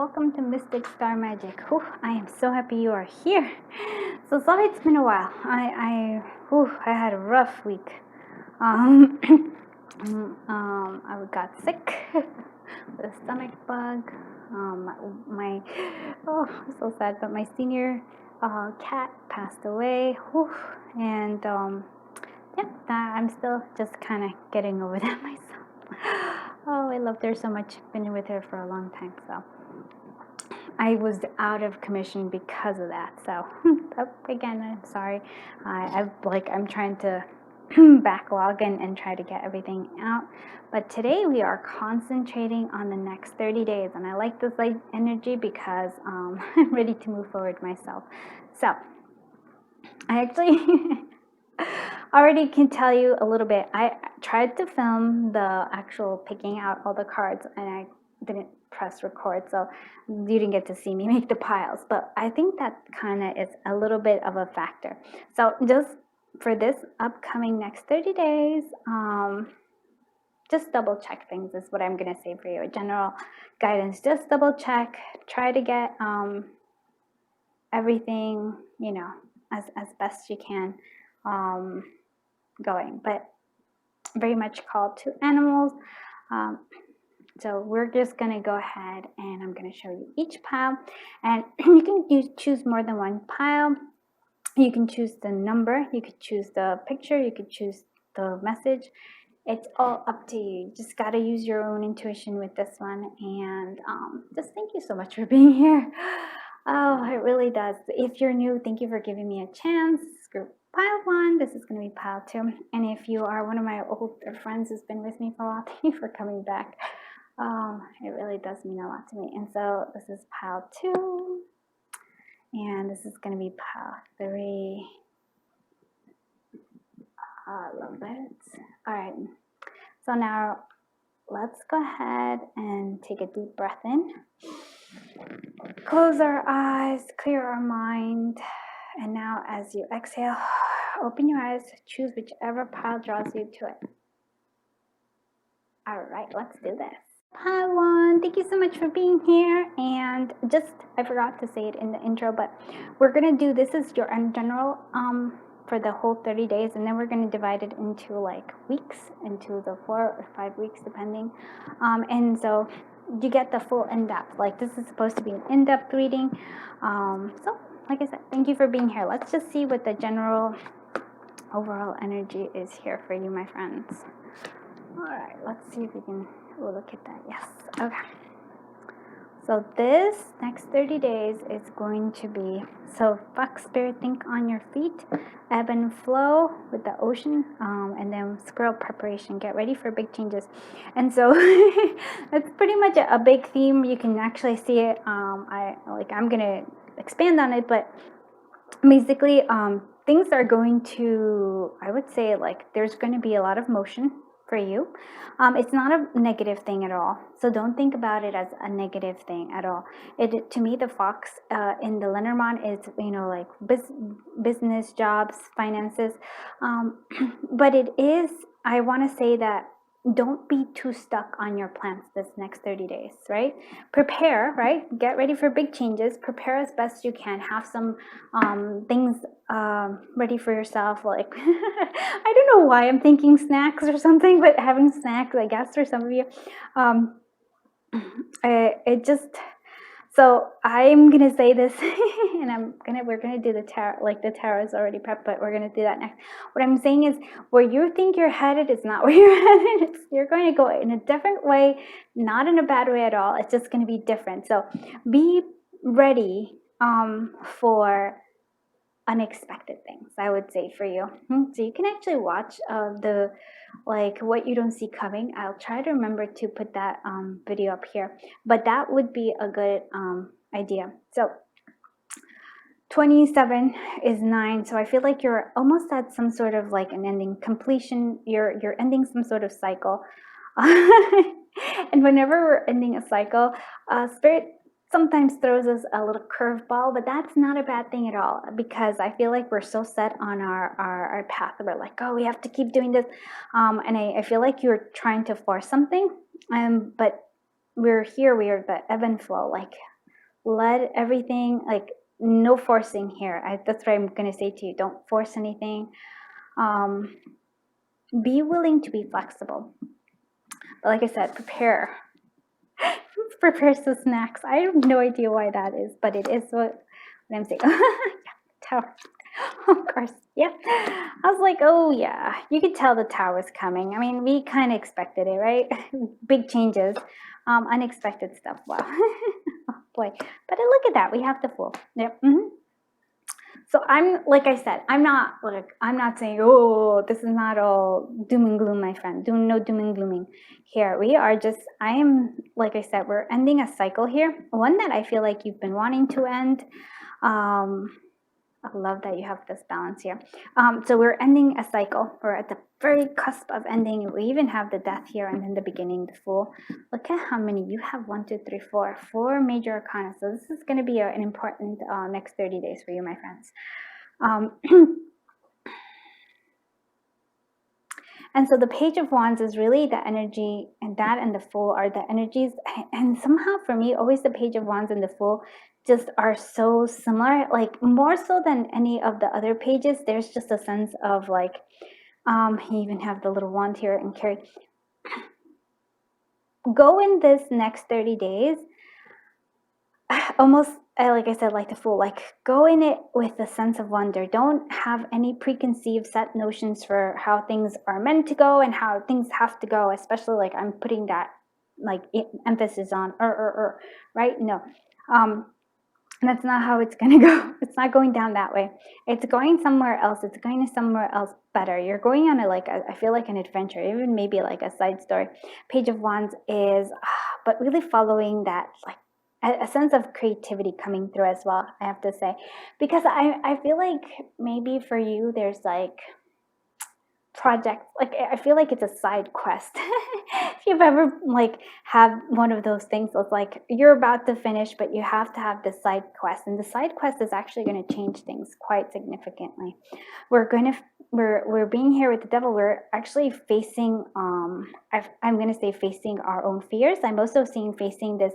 welcome to Mystic Star Magic. Whew, I am so happy you are here. So sorry it's been a while. I had a rough week. I got sick with a stomach bug. So sad, but my senior cat passed away. Whew, and yeah, I'm still just kind of getting over that myself. Oh, I loved her so much. Been with her for a long time, so I was out of commission because of that. So again, I'm sorry. I'm trying to backlog and try to get everything out. But today we are concentrating on the next 30 days, and I like this light energy because I'm ready to move forward myself. So I actually already can tell you a little bit. I tried to film the actual picking out all the cards, and I didn't press record, so you didn't get to see me make the piles. But I think that kind of is a little bit of a factor. So just for this upcoming next 30 days, just double check things is what I'm going to say for you. General guidance, just double check. Try to get everything, as best you can going, but very much called to animals. So we're just going to go ahead and I'm going to show you each pile, and you can choose more than one pile. You can choose the number, you could choose the picture, you could choose the message. It's all up to you. You just got to use your own intuition with this one. And just thank you so much for being here. Oh, it really does. If you're new, thank you for giving me a chance. Group pile 1, this is going to be pile 2. And if you are one of my older friends who's been with me for a while, thank you for coming back. It really does mean a lot to me. And so this is pile 2. And this is going to be pile 3. I love it. All right. So now let's go ahead and take a deep breath in. Close our eyes, clear our mind. And now as you exhale, open your eyes, choose whichever pile draws you to it. All right, let's do this. Pile 1, thank you so much for being here. And I forgot to say it in the intro, but we're going to do, this is your general for the whole 30 days, and then we're going to divide it into like weeks, into the 4 or 5 weeks depending. And so you get the full in-depth, like this is supposed to be an in-depth reading. So like I said, thank you for being here. Let's just see what the general overall energy is here for you, my friends. All right, let's see if we can look at that. Yes. Okay. So this next 30 days is going to be, so Fox Spirit, think on your feet, ebb and flow with the ocean, and then squirrel preparation, get ready for big changes. And so that's pretty much a big theme. You can actually see it. I'm going to expand on it, but basically things are going to, I would say, like there's going to be a lot of motion for you. It's not a negative thing at all, so don't think about it as a negative thing at all. To me, the fox in the Lenormand is like business, jobs, finances, but it is, I want to say that don't be too stuck on your plans this next 30 days, right? Prepare, right? Get ready for big changes. Prepare as best you can. Have some things ready for yourself. Like, I don't know why I'm thinking snacks or something, but having snacks, I guess, for some of you. So I'm going to say this, and we're going to do the tarot, like the tarot is already prepped, but we're going to do that next. What I'm saying is, where you think you're headed is not where you're headed. You're going to go in a different way, not in a bad way at all. It's just going to be different. So be ready for unexpected things, I would say, for you. So you can actually watch what you don't see coming. I'll try to remember to put that video up here, but that would be a good idea. So 27 is 9, so I feel like you're almost at some sort of like an ending, completion. You're ending some sort of cycle. And whenever we're ending a cycle, Spirit sometimes throws us a little curveball, but that's not a bad thing at all, because I feel like we're so set on our path. We're like, oh, we have to keep doing this. And I feel like you're trying to force something, but we're here, we are the ebb and flow, like let everything, like, no forcing here. That's what I'm going to say to you. Don't force anything. Be willing to be flexible. But like I said, prepare some snacks. I have no idea why that is, but it is what I'm saying. Tower. Of course. Yeah. I was like, oh yeah, you could tell the tower's coming. I mean, we kind of expected it, right? Big changes, unexpected stuff. Wow. Oh boy. But look at that. We have the Fool. Yep. So I'm, like I said, I'm not saying, oh, this is not all doom and gloom, my friend. No doom and glooming here. We are just, like I said, we're ending a cycle here. One that I feel like you've been wanting to end. I love that you have this balance here. So we're ending a cycle. We're at the very cusp of ending. We even have the Death here, and then the beginning, the Fool. Look at how many you have. 1, 2, 3, 4. 4 major arcana. So this is going to be an important next 30 days for you, my friends. And so the Page of Wands is really the energy, and that and the Fool are the energies. And somehow for me, always the Page of Wands and the Fool just are so similar, like more so than any of the other pages. There's just a sense of like, you even have the little wand here and carry. Go in this next 30 days, almost like I said, like the Fool, like go in it with a sense of wonder. Don't have any preconceived set notions for how things are meant to go and how things have to go, especially like I'm putting that like emphasis on right? No. That's not how it's going to go. It's not going down that way. It's going somewhere else. It's going to somewhere else better. You're going on I feel like an adventure, even maybe like a side story. Page of Wands is, but really following that, like a sense of creativity coming through as well, I have to say. Because I feel like maybe for you, there's like project, like I feel like it's a side quest. If you've ever like have one of those things, it's like you're about to finish, but you have to have the side quest, and the side quest is actually going to change things quite significantly. We're being here with the Devil. We're actually facing I'm going to say facing our own fears. I'm also seeing facing this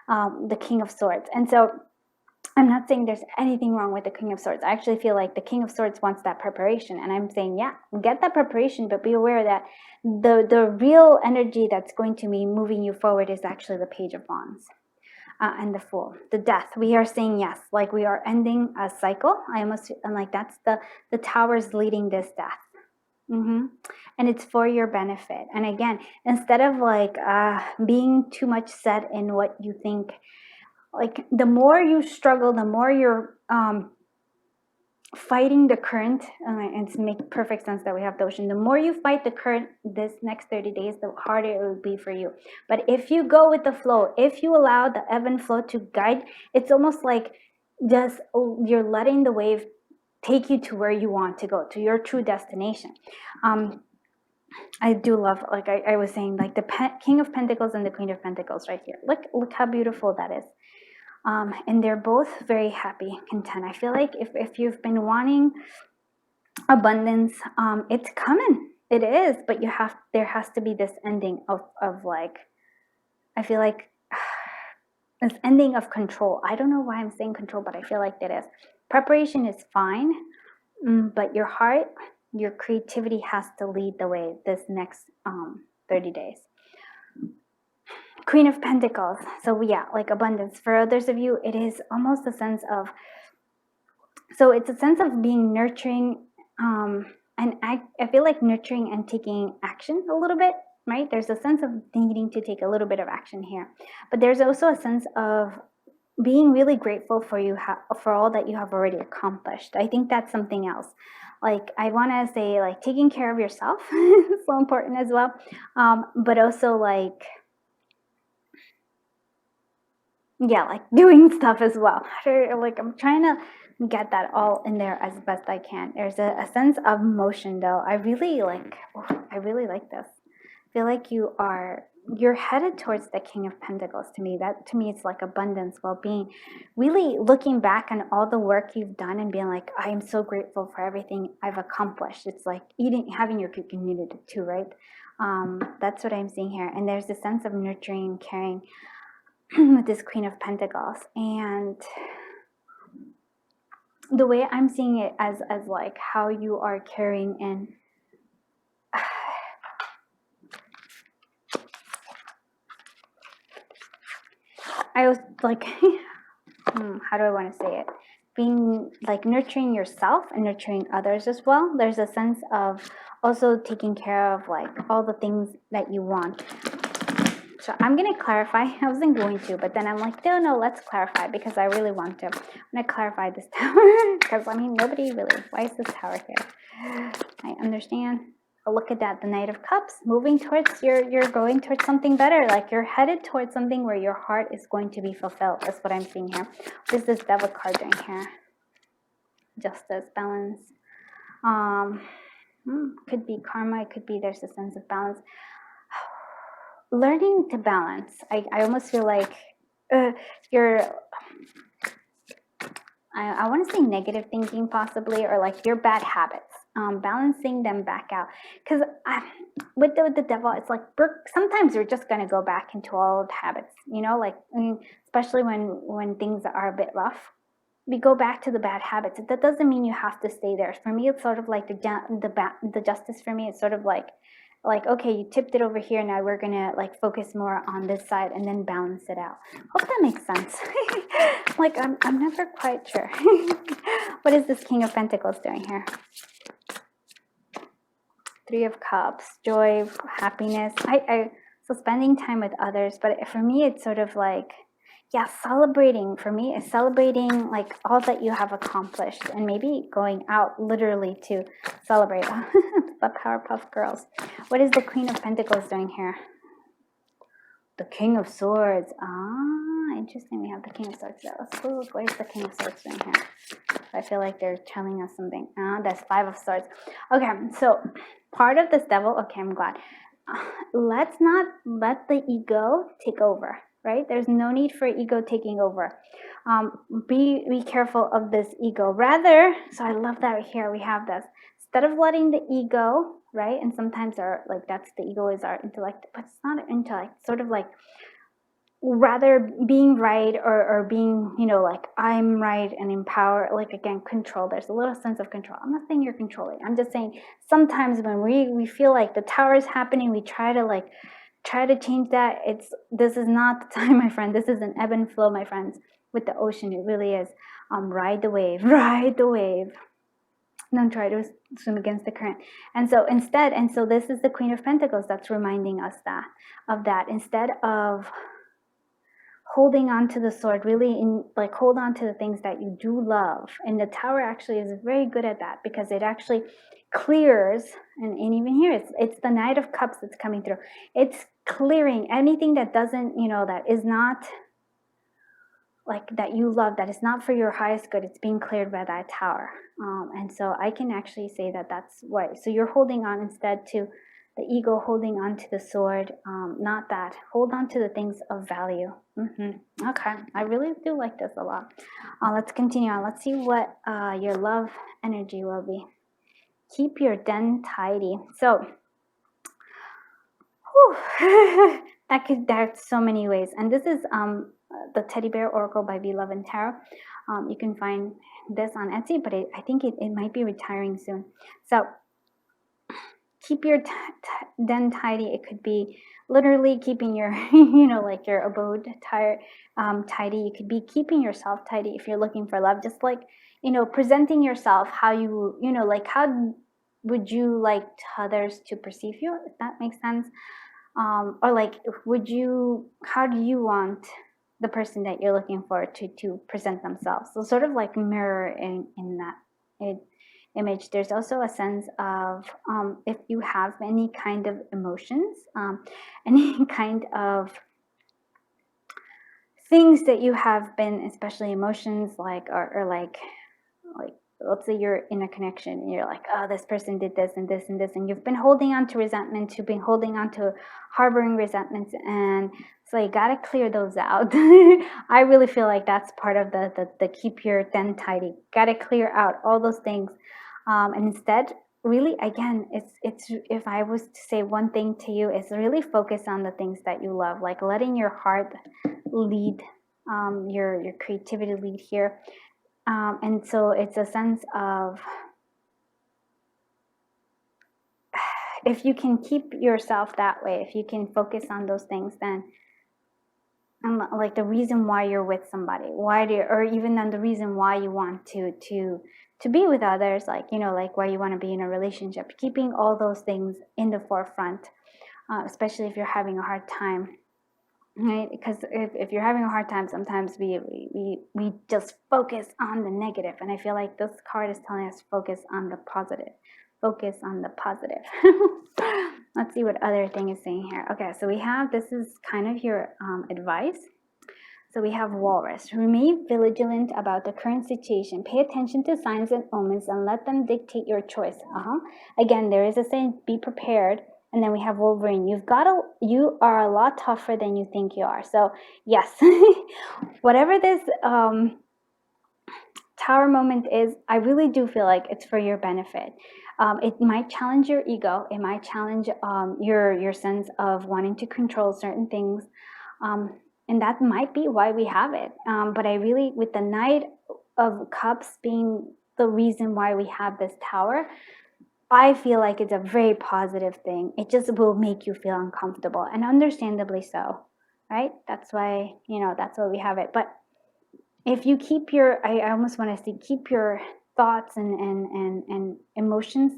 the King of Swords. And so I'm not saying there's anything wrong with the King of Swords. I actually feel like the King of Swords wants that preparation. And I'm saying, yeah, get that preparation, but be aware that the real energy that's going to be moving you forward is actually the Page of Wands and the Fool. The Death. We are saying yes, like we are ending a cycle. I'm like, that's the Tower's leading this death. And it's for your benefit. And again, instead of like being too much set in what you think, like the more you struggle, the more you're fighting the current, and it makes perfect sense that we have the ocean. The more you fight the current this next 30 days, the harder it will be for you. But if you go with the flow, if you allow the ebb and flow to guide, it's almost like just you're letting the wave take you to where you want to go, to your true destination. I do love, like I was saying, like the King of Pentacles and the Queen of Pentacles right here. Look how beautiful that is. And they're both very happy, content. I feel like if you've been wanting abundance, it's coming. It is, but there has to be this ending of like, I feel like this ending of control. I don't know why I'm saying control, but I feel like it is. Preparation is fine, but your heart, your creativity has to lead the way this next 30 days. Queen of Pentacles. So yeah, like abundance. For others of you, it is almost a sense of, so it's a sense of being nurturing, and I feel like nurturing and taking action a little bit, right? There's a sense of needing to take a little bit of action here, but there's also a sense of being really grateful for all that you have already accomplished. I think that's something else. Like I want to say, like taking care of yourself is so important as well, but also like, yeah, like doing stuff as well. Like I'm trying to get that all in there as best I can. There's a sense of motion though. I really like this. I feel like you're headed towards the King of Pentacles. To me, it's like abundance, well-being, really looking back on all the work you've done and being like, I am so grateful for everything I've accomplished. It's like having your cake and eating it too, right? That's what I'm seeing here. And there's a sense of nurturing and caring. with this Queen of Pentacles. And the way I'm seeing it as like how you are carrying in I was like how do I want to say it, being like nurturing yourself and nurturing others as well. There's a sense of also taking care of like all the things that you want. So I'm going to clarify. I wasn't going to, but then I'm like, no, let's clarify because I really want to. I'm going to clarify this tower because, I mean, nobody really, why is this tower here? I understand. But look at that, the Knight of Cups, moving towards, you're going towards something better. Like you're headed towards something where your heart is going to be fulfilled. That's what I'm seeing here. What is this Devil card doing here? Justice, balance. Could be karma. It could be there's a sense of balance. Learning to balance. I almost feel like you're, I want to say negative thinking possibly, or like your bad habits, balancing them back out. Because with the devil, it's like sometimes we're just going to go back into old habits, you know, like especially when things are a bit rough. We go back to the bad habits. That doesn't mean you have to stay there. For me, it's sort of like the justice for me. It's sort of like, okay, you tipped it over here, now we're gonna like focus more on this side and then balance it out. Hope that makes sense. Like I'm never quite sure. What is this King of Pentacles doing here? Three of Cups, joy, happiness. So spending time with others, but for me it's sort of like, yeah, celebrating. For me is celebrating like all that you have accomplished, and maybe going out literally to celebrate. The Powerpuff Girls. What is the Queen of Pentacles doing here? The King of Swords. Interesting. We have the King of Swords. Let's look. What is the King of Swords doing here? I feel like they're telling us something. That's Five of Swords. Okay, so part of this devil. Okay, I'm glad. Let's not let the ego take over. Right? There's no need for ego taking over. Be careful of this ego. Rather, so I love that here we have this. Instead of letting the ego, right? And sometimes that's the ego is our intellect, but it's not an intellect. It's sort of like rather being right or being, you know, like I'm right and in power. Like again, control. There's a little sense of control. I'm not saying you're controlling. I'm just saying sometimes when we feel like the tower is happening, we try to change that. This is not the time, my friend. This is an ebb and flow, my friends, with the ocean. It really is. Ride the wave. Don't try to swim against the current. And so this is the Queen of Pentacles that's reminding us of that. Instead of holding on to the sword, really hold on to the things that you do love. And the tower actually is very good at that because it actually clears, and even here it's the Knight of Cups that's coming through. It's clearing anything that doesn't, you know, that is not like that you love, that is not for your highest good. It's being cleared by that tower. And so I can actually say that's what, so you're holding on instead to the ego, holding on to the sword, not that. Hold on to the things of value. Okay, I really do like this a lot. Let's continue on. Let's see what your love energy will be. Keep your den tidy. So, there's so many ways. And this is the Teddy Bear Oracle by V Love and Tarot. You can find this on Etsy, but I think it might be retiring soon. So keep your den tidy. It could be literally keeping your, you know, like your abode tidy. You could be keeping yourself tidy if you're looking for love. Just like, you know, presenting yourself how you know, like how would you like others to perceive you, if that makes sense. Or like, how do you want the person that you're looking for to present themselves? So sort of like mirror in that image. There's also a sense of if you have any kind of emotions, any kind of things that you have been, especially emotions like, or like let's say you're in a connection and you're like, oh, this person did this and this and this, and you've been holding on to resentments, you've been holding on to harboring resentments, and so you got to clear those out. I really feel like that's part of the keep your den tidy. Got to clear out all those things, and instead, really, again, it's if I was to say one thing to you, is really focus on the things that you love, like letting your heart lead, your creativity lead here. And so it's a sense of, if you can keep yourself that way, if you can focus on those things, then like the reason why you're with somebody, or even then the reason why you want to be with others, like, you know, like why you want to be in a relationship, keeping all those things in the forefront, especially if you're having a hard time, right? Because if you're having a hard time, sometimes we just focus on the negative, and I feel like this card is telling us focus on the positive. Focus on the positive. Let's see what other thing is saying here. Okay, so we have, this is kind of your advice. So we have Walrus. Remain vigilant about the current situation. Pay attention to signs and omens and let them dictate your choice. Again, there is a saying, be prepared. And then we have Wolverine. You are a lot tougher than you think you are. So yes, whatever this Tower moment is, I really do feel like it's for your benefit. It might challenge your ego. It might challenge your sense of wanting to control certain things. And that might be why we have it. But I really, with the Knight of Cups being the reason why we have this Tower, I feel like it's a very positive thing. It just will make you feel uncomfortable, and understandably so, right? That's why, you know, that's why we have it. But if you keep your, I almost want to say, keep your thoughts and emotions,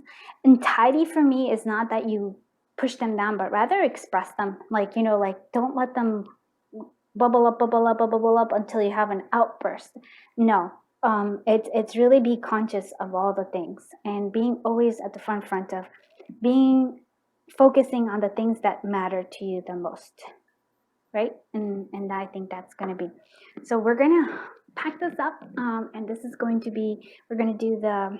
and tidy for me is not that you push them down, but rather express them. Like, you know, like don't let them bubble up until you have an outburst. No, it's really be conscious of all the things and being always at the front of focusing on the things that matter to you the most, right? And I think that's going to be, so we're going to pack this up, and this is going to be, we're going to do the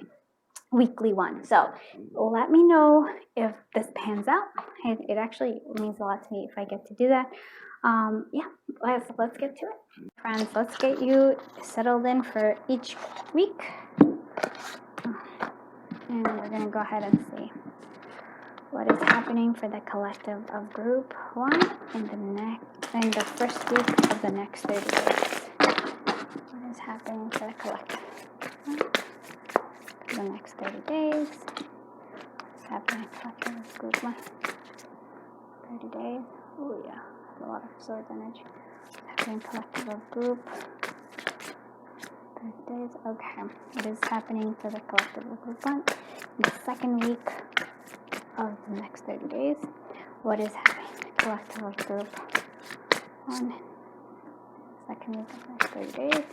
weekly one. So let me know if this pans out. It actually means a lot to me if I get to do that. Yeah, let's get to it. Friends, let's get you settled in for each week. And we're going to go ahead and see what is happening for the collective of group 1 in the first week of the next 30 days. What is happening for the collective? The next 30 days. What's happening collective of group 1? 30 days. Oh yeah, a lot of swords energy. What's happening collective of group 30 days. Okay. What is happening for the collective of group 1 in the second week of the next 30 days? What is happening collective of group 1 second week of the next 30 days?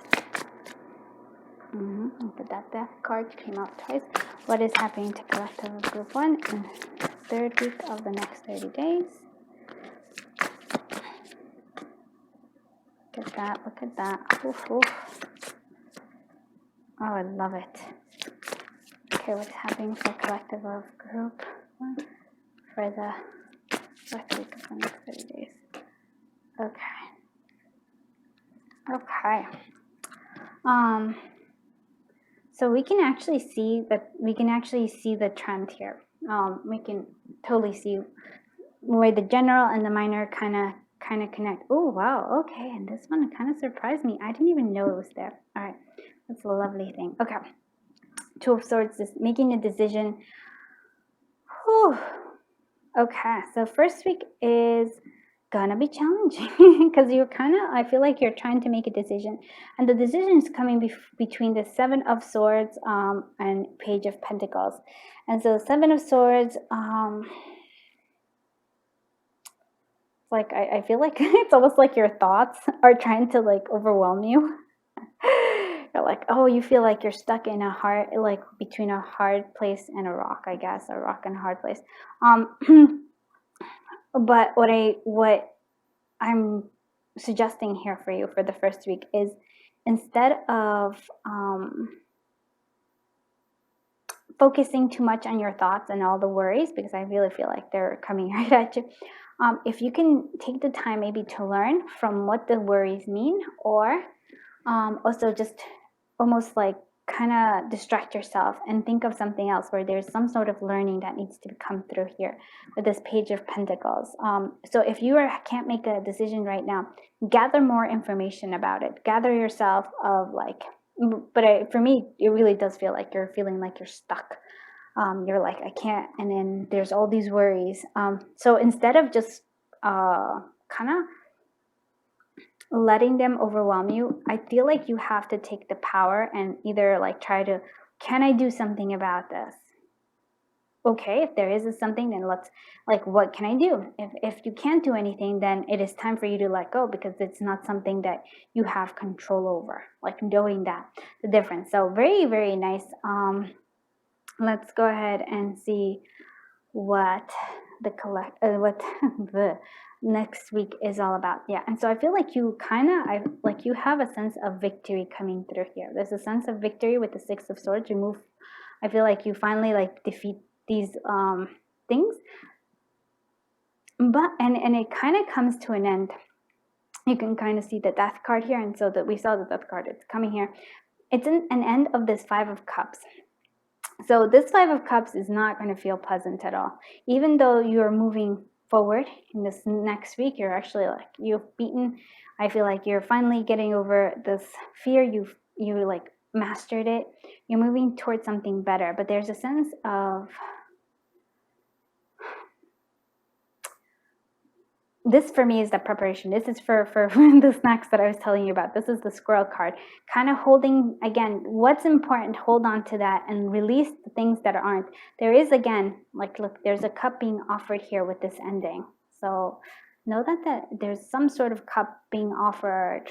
That card came out twice. What is happening to collective of group 1 in the third week of the next 30 days? Look at that, look at that. Oof, oof. Oh, I love it. Okay, what's happening for collective of group 1 for the first week of the next 30 days? Okay. Okay. So we can actually see the trend here. We can totally see where the general and the minor kind of connect. Oh wow, okay, and this one kind of surprised me. I didn't even know it was there. All right, that's a lovely thing. Okay, Two of Swords is making a decision. Whew. Okay, so first week is gonna be challenging because I feel like you're trying to make a decision, and the decision is coming between the Seven of Swords and Page of Pentacles. And so Seven of Swords, like I feel like it's almost like your thoughts are trying to like overwhelm you. You're like, oh, you feel like you're stuck in a hard, like between a hard place and a rock, I guess, a rock and a hard place. But what I'm suggesting here for you for the first week is, instead of focusing too much on your thoughts and all the worries, because I really feel like they're coming right at you, if you can take the time maybe to learn from what the worries mean, or also just almost like kind of distract yourself and think of something else where there's some sort of learning that needs to come through here with this Page of Pentacles. So if you can't make a decision right now, gather more information about it. Gather yourself of like, but for me, it really does feel like you're feeling like you're stuck. You're like, I can't, and then there's all these worries. So instead of just kind of letting them overwhelm you, I feel like you have to take the power and either like try to, can I do something about this? Okay, if there is something, then let's, like, what can I do? If you can't do anything, then it is time for you to let go, because it's not something that you have control over, like knowing that, the difference. So very, very nice. Let's go ahead and see what the what the next week is all about. Yeah, and so I feel like you you have a sense of victory coming through here. There's a sense of victory with the Six of Swords. I feel like you finally like defeat these things, but and it kind of comes to an end. You can kind of see the Death card here, and so that we saw the Death card, it's coming here. It's an end of this Five of Cups. So this Five of Cups is not going to feel pleasant at all. Even though you're moving forward in this next week, you're actually like, you've beaten, I feel like you're finally getting over this fear. You like mastered it. You're moving towards something better, but there's a sense of, this for me is the preparation. This is for the snacks that I was telling you about. This is the Squirrel card. Kind of holding, again, what's important, hold on to that and release the things that aren't. There is, again, like, look, there's a cup being offered here with this ending. So know that there's some sort of cup being offered,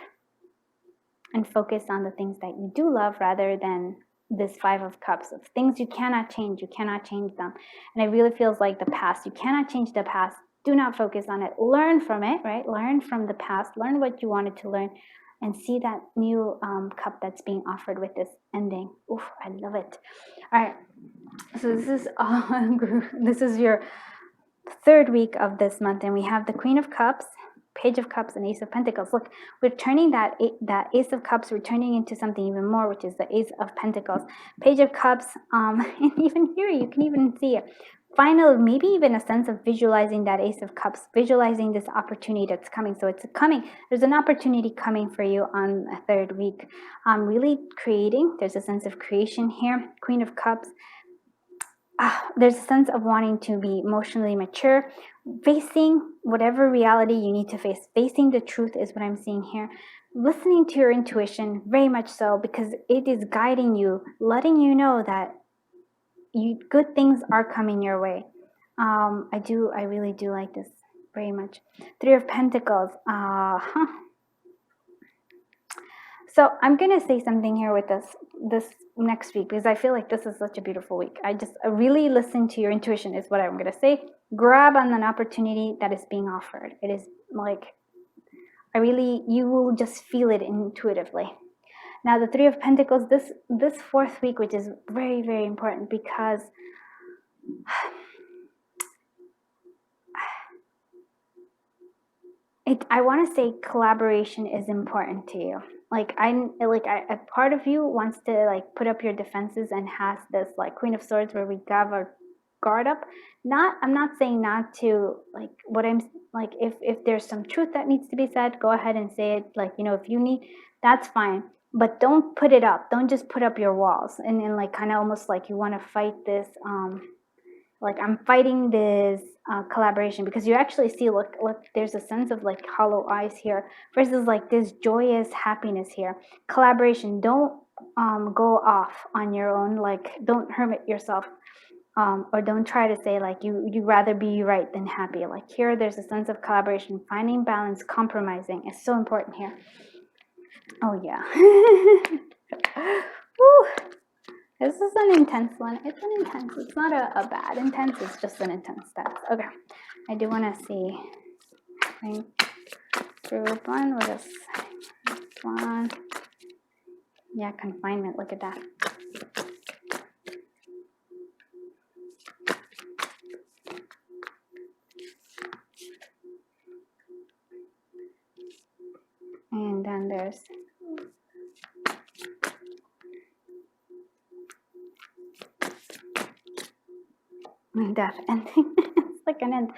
and focus on the things that you do love rather than this Five of Cups of things you cannot change. You cannot change them. And it really feels like the past. You cannot change the past. Do not focus on it. Learn from it, right? Learn from the past. Learn what you wanted to learn, and see that new cup that's being offered with this ending. Oof, I love it. All right. So this is your third week of this month, and we have the Queen of Cups, Page of Cups, and Ace of Pentacles. Look, we're turning that Ace of Cups, we're turning into something even more, which is the Ace of Pentacles. Page of Cups, and even here you can even see it. Final, maybe even a sense of visualizing that Ace of Cups, visualizing this opportunity that's coming. So it's coming. There's an opportunity coming for you on a third week. Really creating. There's a sense of creation here. Queen of Cups. There's a sense of wanting to be emotionally mature, facing whatever reality you need to face. Facing the truth is what I'm seeing here. Listening to your intuition, very much so, because it is guiding you, letting you know that good things are coming your way. I really do like this very much. Three of Pentacles. So I'm going to say something here with this next week, because I feel like this is such a beautiful week. I really listen to your intuition is what I'm going to say. Grab on an opportunity that is being offered. It is like, you will just feel it intuitively. Now the Three of Pentacles, this fourth week, which is very, very important, because I want to say collaboration is important to you. A part of you wants to like put up your defenses and has this like Queen of Swords where we have our guard up. I'm not saying not to, like, what I'm like, if there's some truth that needs to be said, go ahead and say it. Like, if you need, that's fine. But don't put it up. Don't just put up your walls and like kind of almost like you want to fight this, like I'm fighting this collaboration, because you actually see, look, there's a sense of like hollow eyes here versus like this joyous happiness here. Collaboration, don't go off on your own, like don't hermit yourself, or don't try to say like you rather be right than happy. Like here, there's a sense of collaboration, finding balance, compromising is so important here. Oh yeah. Woo. This is an intense one. It's an intense. It's not a bad intense. It's just an intense text. Okay. I do want to see group one with this one. Yeah, confinement. Look at that. And then there's Death ending. It's like an end.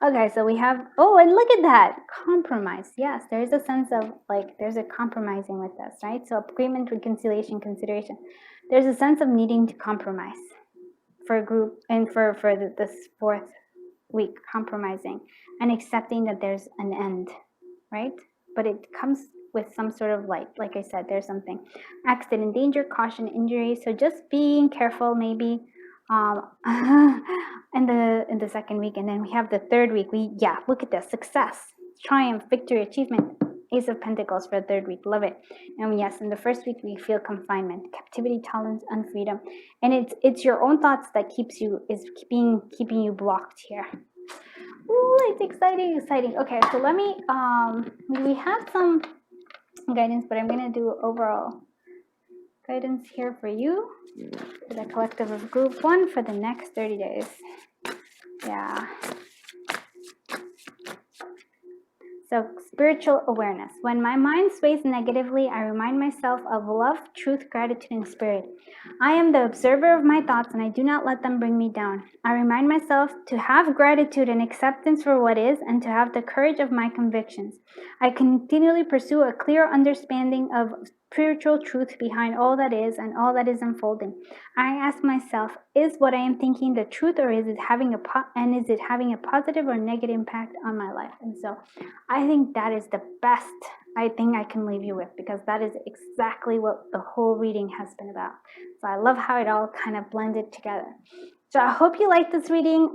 Okay, so we have, oh, and look at that. Compromise. Yes, there is a sense of like, there's a compromising with this, right? So agreement, reconciliation, consideration. There's a sense of needing to compromise for a group and for this fourth week, compromising and accepting that there's an end, right? But it comes with some sort of like I said, there's something. Accident, danger, caution, injury. So just being careful maybe in the second week. And then we have the third week. Look at this. Success, triumph, victory, achievement. Ace of Pentacles for the third week. Love it. And yes, in the first week we feel confinement, captivity, tolerance, unfreedom. And it's your own thoughts that is keeping you blocked here. Ooh, it's exciting. Okay, so let me we have some guidance, but I'm gonna do overall guidance here for you, for the collective of group 1 for the next 30 days. Yeah. So spiritual awareness. When my mind sways negatively, I remind myself of love, truth, gratitude, and spirit. I am the observer of my thoughts and I do not let them bring me down. I remind myself to have gratitude and acceptance for what is and to have the courage of my convictions. I continually pursue a clear understanding of spiritual truth behind all that is and all that is unfolding. I ask myself, is what I am thinking the truth, or is it having a positive or negative impact on my life? And so I think that is the best thing I can leave you with, because that is exactly what the whole reading has been about. So I love how it all kind of blended together. So I hope you like this reading.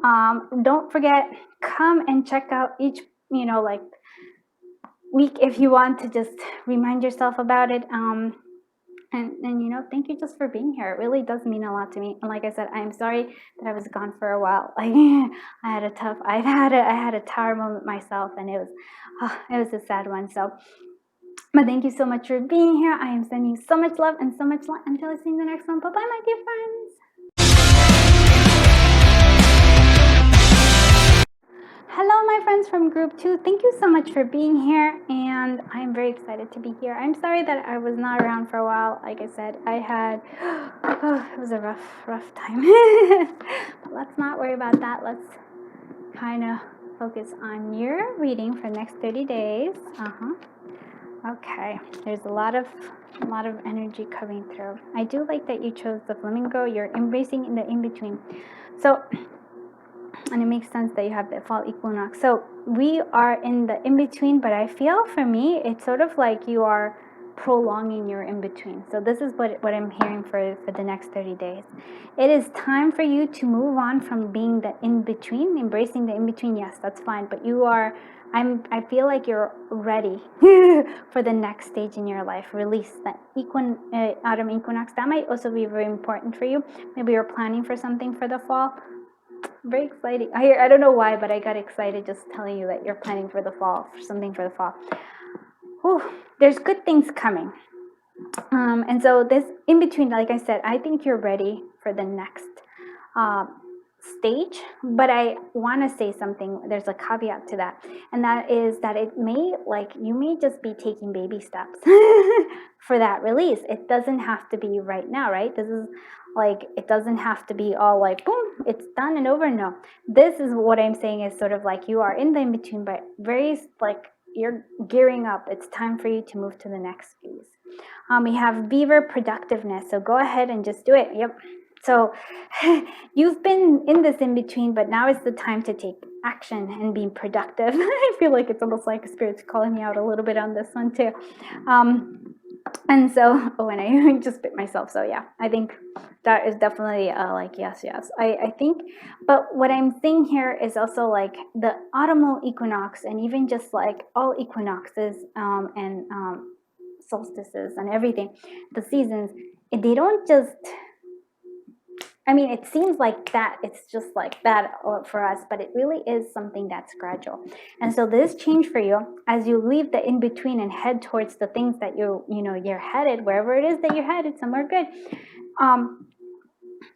Don't forget, come and check out each, week if you want to just remind yourself about it. And thank you just for being here. It really does mean a lot to me. And like I said, I am sorry that I was gone for a while. Like I had a tower moment myself, and it was a sad one. So, but thank you so much for being here. I am sending you so much love and so much light. Until I see you in the next one. Bye bye, my dear friends. Hello, my friends from group 2. Thank you so much for being here, and I'm very excited to be here. I'm sorry that I was not around for a while. Like I said, it was a rough time. But let's not worry about that. Let's kind of focus on your reading for the next 30 days. Okay, there's a lot of energy coming through. I do like that you chose the flamingo. You're embracing in the in-between. So, and it makes sense that you have the fall equinox. So we are in the in-between, but I feel for me, it's sort of like you are prolonging your in-between. So this is what I'm hearing for the next 30 days. It is time for you to move on from being the in-between, embracing the in-between. Yes, that's fine, but I feel like you're ready for the next stage in your life. Release that autumn equinox. That might also be very important for you. Maybe you're planning for something for the fall. Very exciting. I don't know why, but I got excited just telling you that you're planning for the fall, for something for the fall. Whew, there's good things coming. And so this in between, like I said, I think you're ready for the next stage, but I want to say something. There's a caveat to that, and that is that you may just be taking baby steps for that release. It doesn't have to be right now, right? This is it doesn't have to be all like boom, it's done and over. No, this is what I'm saying is sort of like you are in the in between, but very you're gearing up. It's time for you to move to the next phase. We have beaver productiveness, so go ahead and just do it. Yep. So you've been in this in between, but now is the time to take action and be productive. I feel like it's almost like Spirit's calling me out a little bit on this one too. And so, and I just bit myself. So yeah, I think that is definitely yes. I think, but what I'm saying here is also like the autumnal equinox, and even just like all equinoxes and solstices and everything, the seasons, they don't just, it seems like that, it's just like that for us, but it really is something that's gradual. And so this change for you, as you leave the in-between and head towards the things that you're headed, wherever it is that you're headed, somewhere good,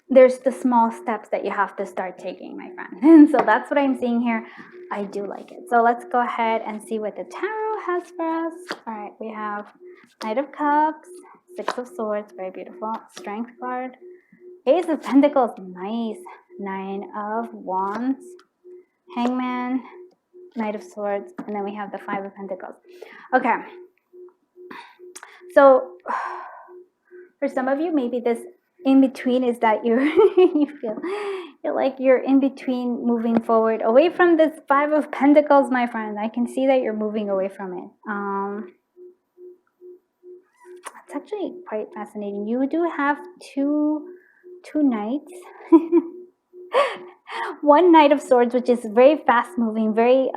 there's the small steps that you have to start taking, my friend. And so that's what I'm seeing here. I do like it. So let's go ahead and see what the tarot has for us. All right, we have Knight of Cups, Six of Swords, very beautiful, Strength card, Ace of Pentacles, nice. Nine of Wands, Hangman, Knight of Swords, and then we have the Five of Pentacles. Okay. So for some of you, maybe this in between is that you're you feel like you're in between, moving forward away from this Five of Pentacles, my friend. I can see that you're moving away from it. It's actually quite fascinating. You do have two knights. One Knight of Swords, which is very fast moving, very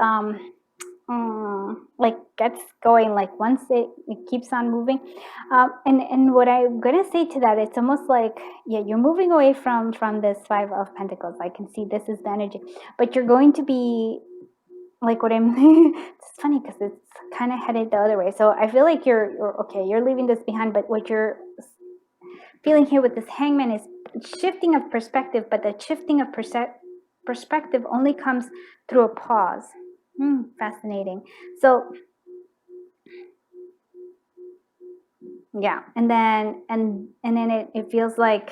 like gets going, like once it keeps on moving. And what I'm gonna say to that, it's almost like, yeah, you're moving away from this Five of Pentacles. I can see this is the energy, but you're going to be like, what I'm it's funny because it's kind of headed the other way. So I feel like you're okay, you're leaving this behind, but what you're feeling here with this Hangman is shifting of perspective, but the shifting of perspective only comes through a pause. Fascinating. So yeah, and then it feels like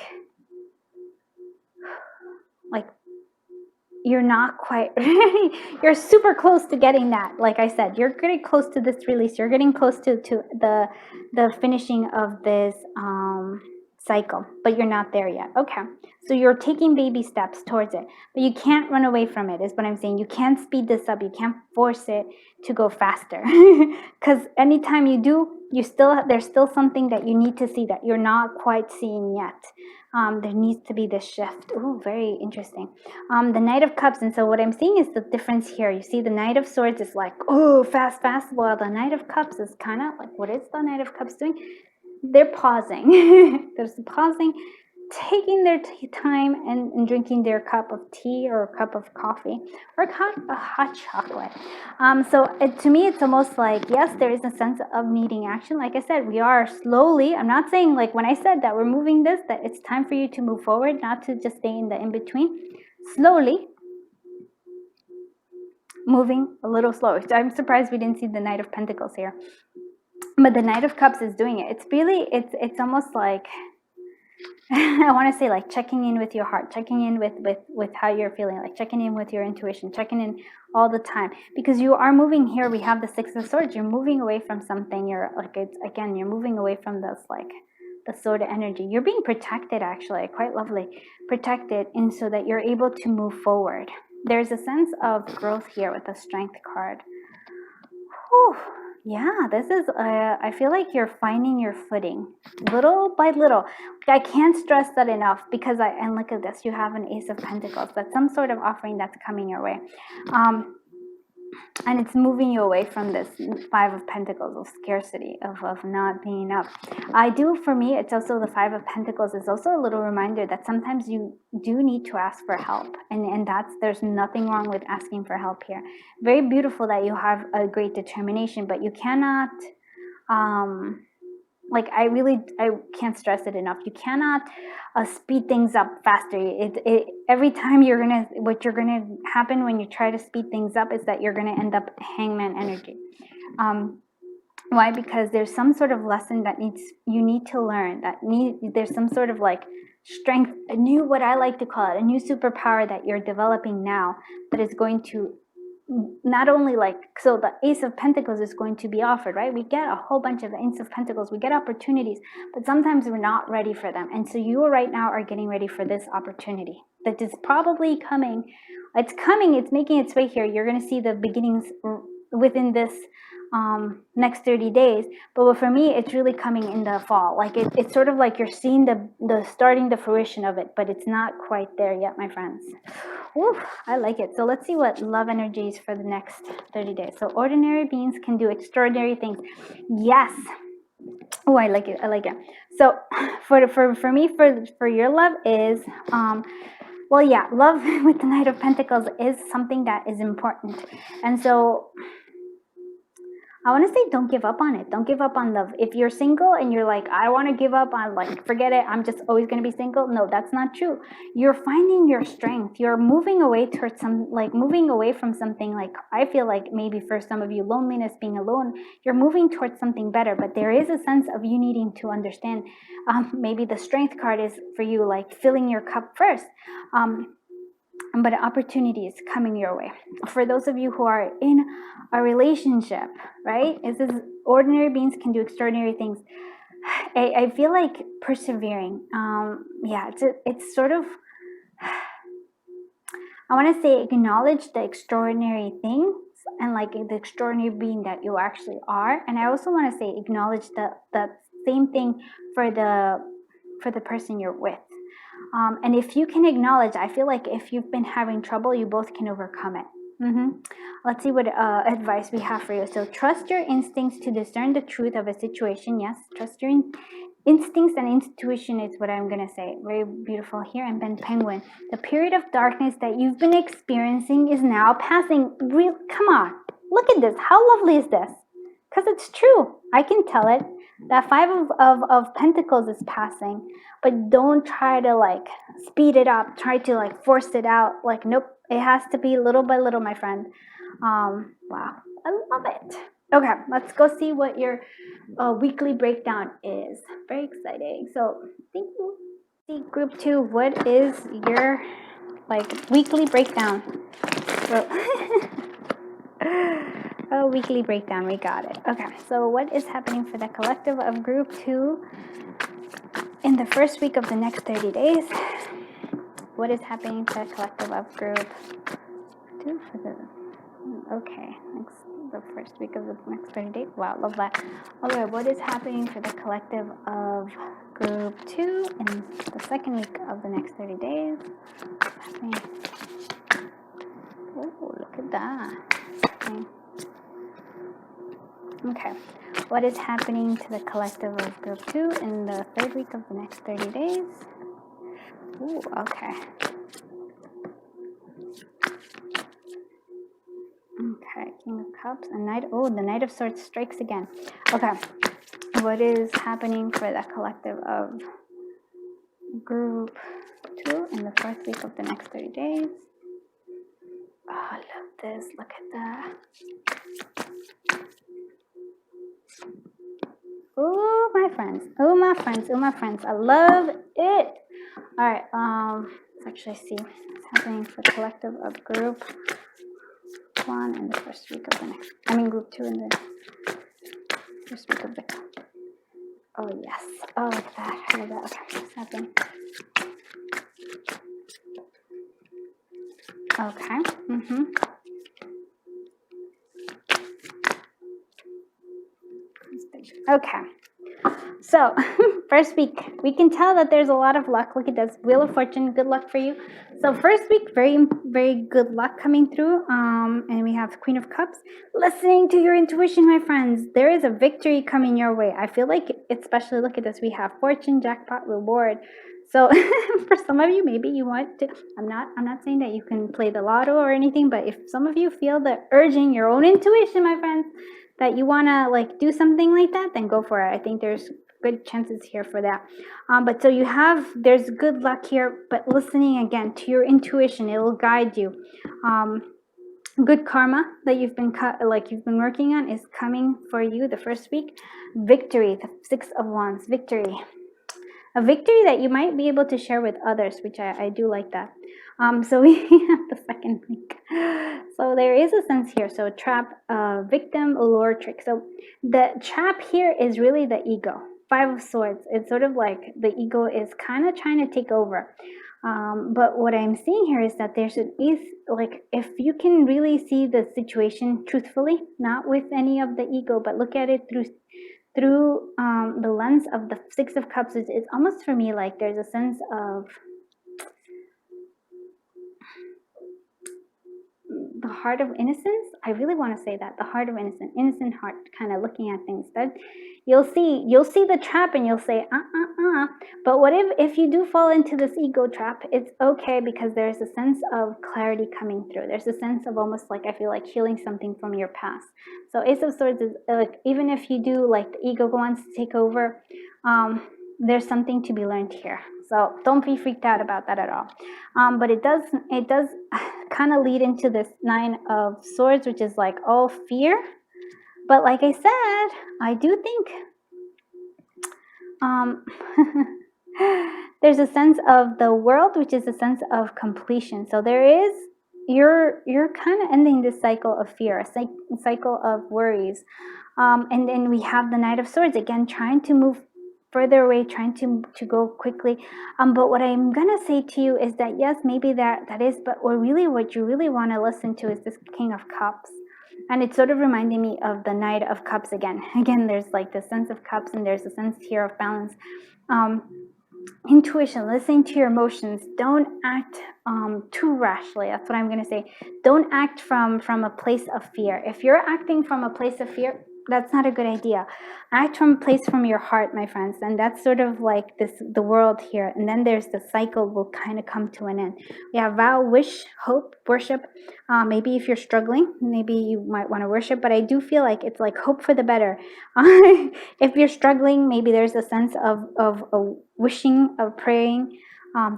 you're not quite ready. You're super close to getting that. Like I said, you're getting close to this release. You're getting close to the finishing of this cycle, but you're not there yet. Okay, so you're taking baby steps towards it, but you can't run away from it, is what I'm saying. You can't speed this up. You can't force it to go faster, because anytime you do, there's still something that you need to see that you're not quite seeing yet. There needs to be this shift. Oh, very interesting. The Knight of Cups, and so what I'm seeing is the difference here. You see, the Knight of Swords is like, oh, fast, while the Knight of Cups is kind of like, what is the Knight of Cups doing? They're pausing. There's pausing, taking their time and drinking their cup of tea or a cup of coffee or a hot chocolate. So to me, it's almost like, yes, there is a sense of needing action. Like I said, we are slowly, I'm not saying like when I said that we're moving this, that it's time for you to move forward, not to just stay in the in-between. Slowly moving a little slower. So I'm surprised we didn't see the Knight of Pentacles here. But the Knight of Cups is doing it. It's really, it's almost like, I want to say like checking in with your heart, checking in with how you're feeling, like checking in with your intuition, checking in all the time, because you are moving here. We have the Six of Swords. You're moving away from something. You're like, it's again, you're moving away from this, like the sword energy. You're being protected, actually, quite lovely, protected, and so that you're able to move forward. There's a sense of growth here with the Strength card. Whew. Yeah, this is, I feel like you're finding your footing little by little. I can't stress that enough, because and look at this, you have an Ace of Pentacles. That's some sort of offering that's coming your way. And it's moving you away from this Five of Pentacles of scarcity, of not being enough. For me, it's also the Five of Pentacles is also a little reminder that sometimes you do need to ask for help. And there's nothing wrong with asking for help here. Very beautiful that you have a great determination, but you cannot, like I can't stress it enough. You cannot speed things up faster. Every time what you're gonna happen when you try to speed things up is that you're gonna end up Hangman energy. Why? Because there's some sort of lesson that you need to learn. There's some sort of like strength, what I like to call it, a new superpower that you're developing now, that is going to not only so the Ace of Pentacles is going to be offered, right? We get a whole bunch of Ace of Pentacles, we get opportunities, but sometimes we're not ready for them. And so you right now are getting ready for this opportunity that is probably coming. It's coming, it's making its way here. You're going to see the beginnings within this next 30 days. But for me, it's really coming in the fall. Like it's sort of like you're seeing the starting the fruition of it, but it's not quite there yet, my friends. Ooh, I like it. So let's see what love energy is for the next 30 days. So ordinary beings can do extraordinary things. Yes. Oh, I like it. I like it. So for me, for your love is well, yeah, love with the Knight of Pentacles is something that is important. And so I want to say, don't give up on it. Don't give up on love. If you're single and you're like, I want to give up on, like, forget it, I'm just always going to be single. No, that's not true. You're finding your strength. You're moving away towards moving away from something, like, I feel like maybe for some of you, loneliness, being alone, you're moving towards something better. But there is a sense of you needing to understand. Maybe the Strength card is for you, like filling your cup first. but an opportunity is coming your way. For those of you who are in a relationship, right? This is ordinary beings can do extraordinary things. I feel like persevering. Yeah, it's sort of, I want to say acknowledge the extraordinary things and like the extraordinary being that you actually are. And I also want to say acknowledge the same thing for the person you're with. And if you can acknowledge, I feel like if you've been having trouble, you both can overcome it. Let's see what advice we have for you. So trust your instincts to discern the truth of a situation. Yes, trust your instincts and intuition is what I'm going to say. Very beautiful here. And then Penguin. The period of darkness that you've been experiencing is now passing. Come on. Look at this. How lovely is this? Because it's true. I can tell it. That Five of Pentacles is passing. But don't try to like speed it up. Try to like force it out. Like, nope. It has to be little by little, my friend. Wow. I love it. Okay, let's go see what your weekly breakdown is. Very exciting. So, thank you. See, group 2, what is your like weekly breakdown? Oh, weekly breakdown, we got it. Okay, so what is happening for the collective of group 2 in the first week of the next 30 days? What is happening to the collective of group 2 for the the first week of the next 30 days? Wow, love that. Okay, what is happening for the collective of group 2 in the second week of the next 30 days? Oh, look at that. Okay, what is happening to the collective of group 2 in the third week of the next 30 days? Ooh, okay. Okay, King of Cups and Knight. Oh, the Knight of Swords strikes again. Okay, what is happening for the collective of group 2 in the first week of the next 30 days? Oh, I love this. Look at that. Oh, my friends. Oh, my friends. Oh, my friends. I love it. All right. Let's actually see what's happening for the collective of group 1 in the first week of the next. Group 2 in the first week of the. Oh yes. Oh, look at that. I love that. Okay, what's happening? Okay. Okay. So, first week, we can tell that there's a lot of luck. Look at this. Wheel of Fortune, good luck for you. So, first week, very, very good luck coming through. And we have Queen of Cups. Listening to your intuition, my friends. There is a victory coming your way. I feel like, especially, look at this. We have Fortune, Jackpot, Reward. So, for some of you, maybe you want to, I'm not saying that you can play the lotto or anything, but if some of you feel the urging, your own intuition, my friends, that you want to like do something like that, then go for it. I think there's good chances here for that. But so there's good luck here, but listening again to your intuition, it will guide you. Good karma that you've been working on is coming for you the first week. Victory, the 6 of Wands, victory. A victory that you might be able to share with others, which I do like that. So we have the second week. So there is a sense here. So trap, victim, allure, trick. So the trap here is really the ego. 5 of Swords. It's sort of like the ego is kind of trying to take over. But what I'm seeing here is that there is like, if you can really see the situation truthfully, not with any of the ego, but look at it through the lens of the 6 of Cups, it's almost for me like there's a sense of the heart of innocence. I really want to say that, the heart of innocent heart, kind of looking at things. That you'll see the trap and you'll say but what if you do fall into this ego trap? It's okay, because there's a sense of clarity coming through. There's a sense of almost like, I feel like healing something from your past. So Ace of Swords is like, even if you do like the ego wants to take over, there's something to be learned here. So don't be freaked out about that at all. But it does kind of lead into this 9 of Swords, which is like all fear. But like I said, I do think there's a sense of the world, which is a sense of completion. So there is, you're kind of ending this cycle of fear, a cycle of worries. And then we have the Knight of Swords, again, trying to move further away, trying to go quickly. But what I'm gonna say to you is that yes, maybe that is, but what you really want to listen to is this King of Cups. And it's sort of reminding me of the Knight of Cups again. Again, there's like the sense of cups, and there's a sense here of balance. Intuition, listening to your emotions. Don't act too rashly. That's what I'm going to say. Don't act from a place of fear. If you're acting from a place of fear, that's not a good idea. Act from a place from your heart, my friends. And that's sort of like the world here. And then there's the cycle will kind of come to an end. We have vow, wish, hope, worship. Maybe if you're struggling, maybe you might want to worship, but I do feel like it's like hope for the better. If you're struggling, maybe there's a sense of wishing, of praying.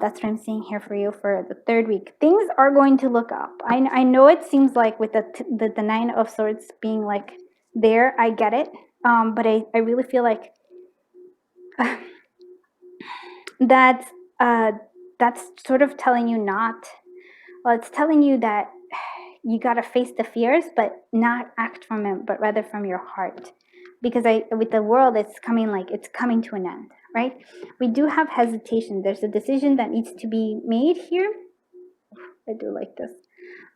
That's what I'm seeing here for you for the third week. Things are going to look up. I know it seems like with the Nine of Swords being like there, I get it. But I really feel like that's sort of telling you it's telling you that you got to face the fears, but not act from it, but rather from your heart. Because with the world, it's coming to an end, right? We do have hesitation. There's a decision that needs to be made here. I do like this.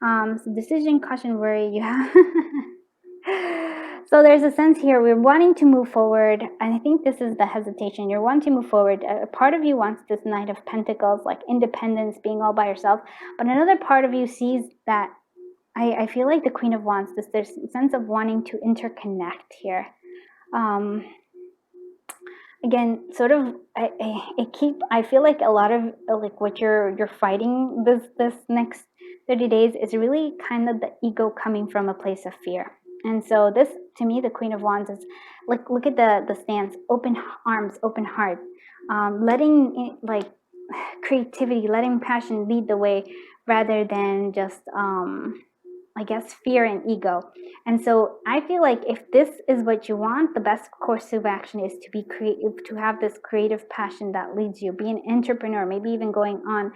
So decision, caution, worry. You have. So there's a sense here, we're wanting to move forward, and I think this is the hesitation. You're wanting to move forward. A part of you wants this Knight of Pentacles, like independence, being all by yourself, but another part of you sees that, I feel like the Queen of Wands, there's a sense of wanting to interconnect here. Again, sort of, I feel like a lot of like what you're fighting this next 30 days is really kind of the ego coming from a place of fear. And so this, to me, the Queen of Wands is like, look at the stance, open arms, open heart, letting like creativity, letting passion lead the way rather than just, I guess, fear and ego. And so I feel like if this is what you want, the best course of action is to be creative, to have this creative passion that leads you, be an entrepreneur, maybe even going on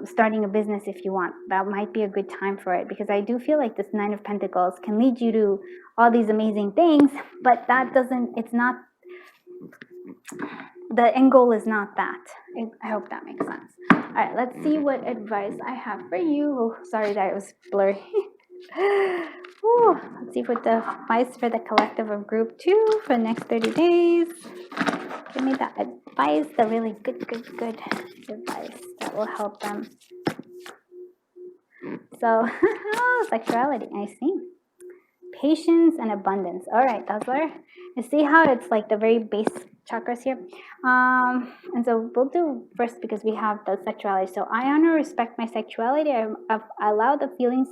starting a business if you want. That might be a good time for it, because I do feel like this Nine of Pentacles can lead you to all these amazing things, but it's not, the end goal is not that. I hope that makes sense. All right, let's see what advice I have for you. Oh, sorry that it was blurry. Ooh, let's see what the advice for the collective of group 2 for the next 30 days. Give me that advice, the really good advice that will help them. So, sexuality, I see. Patience and abundance. All right, those are, you see how it's like the very base chakras here. And so we'll do first, because we have the sexuality. So I honor, respect my sexuality. I allow the feelings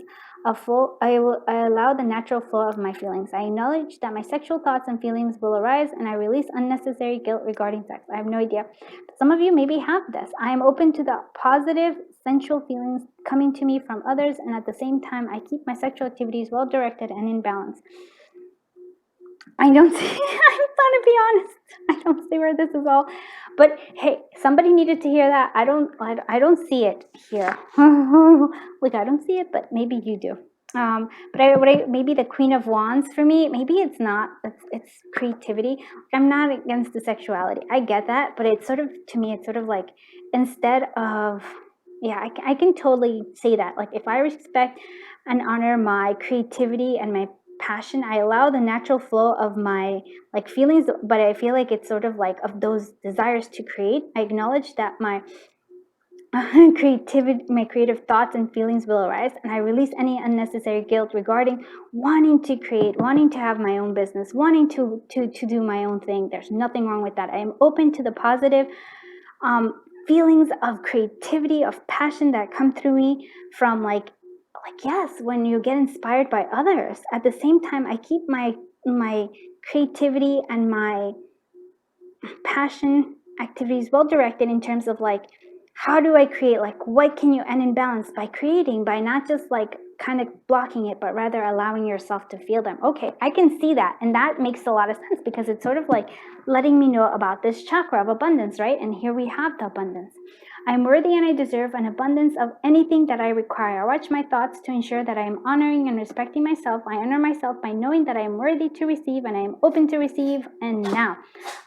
of flow. I allow the natural flow of my feelings. I acknowledge that my sexual thoughts and feelings will arise, and I release unnecessary guilt regarding sex. I have no idea. But some of you maybe have this. I am open to the positive sensual feelings coming to me from others, and at the same time, I keep my sexual activities well directed and in balance. I don't see, I'm trying to be honest, I don't see where this is all, but hey, somebody needed to hear that. I don't see it here. Like, I don't see it, but maybe you do. But maybe the Queen of Wands for me, maybe it's not, it's creativity. I'm not against the sexuality. I get that, but it's sort of, to me, it's sort of like, instead of, yeah, I can totally say that. Like, if I respect and honor my creativity and my passion, I allow the natural flow of my like feelings, but I feel like it's sort of like of those desires to create. I acknowledge that my creativity, my creative thoughts and feelings will arise, and I release any unnecessary guilt regarding wanting to create, wanting to have my own business, wanting to do my own thing. There's nothing wrong with that. I am open to the positive feelings of creativity, of passion that come through me from like yes, when you get inspired by others. At the same time, I keep my creativity and my passion activities well directed in terms of like, how do I create, like what can you end in balance by creating, by not just like kind of blocking it, but rather allowing yourself to feel them. Okay, I can see that. And that makes a lot of sense because it's sort of like letting me know about this chakra of abundance, right? And here we have the abundance. I'm worthy and I deserve an abundance of anything that I require. I watch my thoughts to ensure that I am honoring and respecting myself. I honor myself by knowing that I am worthy to receive and I am open to receive. And now,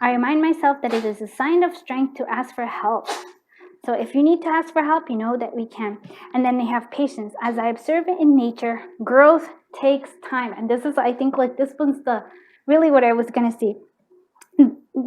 I remind myself that it is a sign of strength to ask for help. So if you need to ask for help, you know that we can. And then they have patience. As I observe it in nature, growth takes time. And this is, I think, like this one's really what I was going to see.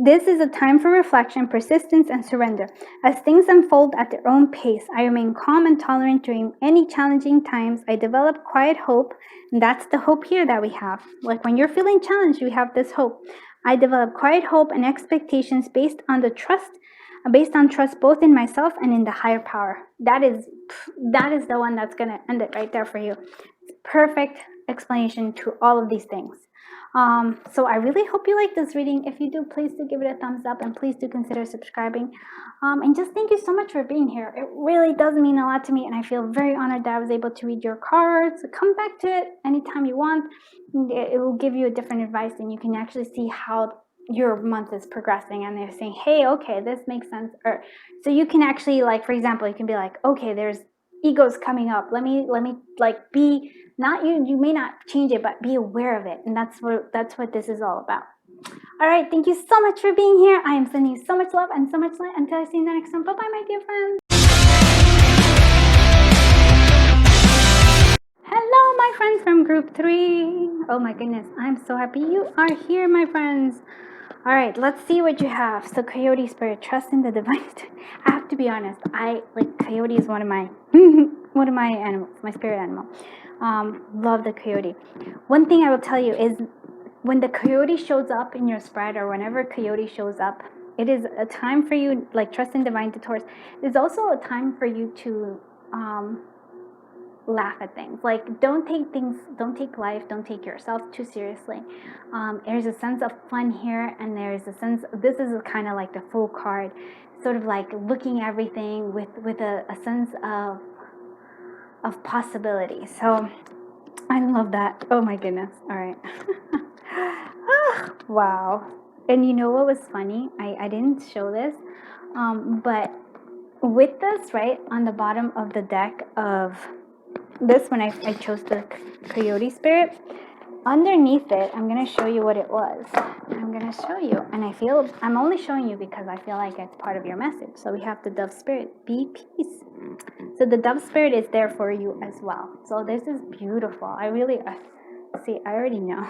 This is a time for reflection, persistence, and surrender. As things unfold at their own pace, I remain calm and tolerant during any challenging times. I develop quiet hope, and that's the hope here that we have. Like when you're feeling challenged, you have this hope. I develop quiet hope and expectations based on trust both in myself and in the higher power. That is the one that's going to end it right there for you. Perfect explanation to all of these things. So I really hope you like this reading. If you do, please do give it a thumbs up and please do consider subscribing. And just thank you so much for being here. It really does mean a lot to me, and I feel very honored that I was able to read your cards. Come back to it anytime you want. It will give you a different advice, and you can actually see how your month is progressing, and they're saying, hey, okay, this makes sense. Or so you can actually, like, for example, you can be like, okay, there's egos coming up. Let me like be not you may not change it, but be aware of it. And that's what this is all about. All right, thank you so much for being here. I am sending you so much love and so much light. Until I see you in the next one. Bye bye, my dear friends. Hello, my friends from group 3. Oh my goodness, I'm so happy you are here, my friends. All right, let's see what you have. So coyote spirit, trust in the divine. I have to be honest, I like coyote is one of my animals, my spirit animal. Love the coyote. One thing I will tell you is when the coyote shows up in your spread, or whenever coyote shows up, it is a time for you, like trust in divine to Taurus. It's also a time for you to laugh at things. Like don't take life, don't take yourself too seriously. There's a sense of fun here, and there's a sense, this is kind of like the full card, sort of like looking at everything with a sense of possibility. So I love that. Oh my goodness. All right. Wow. And you know what was funny? I didn't show this, but with this, right, on the bottom of the deck of this, when I chose the coyote spirit, underneath it, I'm going to show you what it was. I'm going to show you, and I'm only showing you because I feel like it's part of your message. So we have the dove spirit, be peace. So the dove spirit is there for you as well. So this is beautiful. I really see, I already know.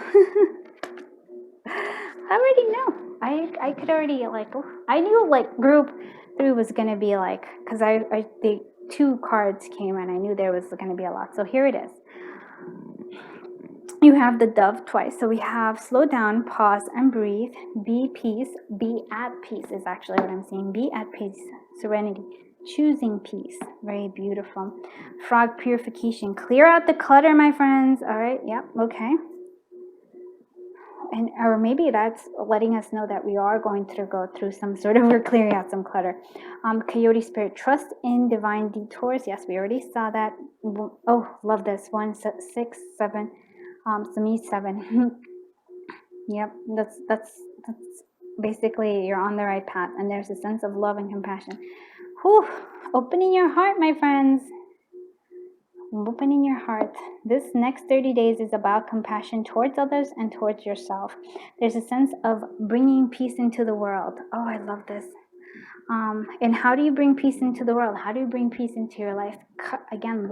I already know. I could already, like, I knew like group 3 was going to be like, because the 2 cards came and I knew there was going to be a lot. So here it is. You have the dove twice. So we have slow down, pause, and breathe. Be peace. Be at peace is actually what I'm saying. Be at peace. Serenity. Choosing peace. Very beautiful. Frog purification. Clear out the clutter, my friends. All right. Yep. Okay. And or maybe that's letting us know that we are going to go through some sort of, we're clearing out some clutter. Coyote spirit, trust in divine detours. Yes, we already saw that. Oh, love this one. 6, 7. So me 7. Yep, that's basically you're on the right path, and there's a sense of love and compassion. Whew, opening your heart, my friends. Opening your heart. This next 30 days is about compassion towards others and towards yourself. There's a sense of bringing peace into the world. Oh, I love this. And how do you bring peace into the world? How do you bring peace into your life? Again,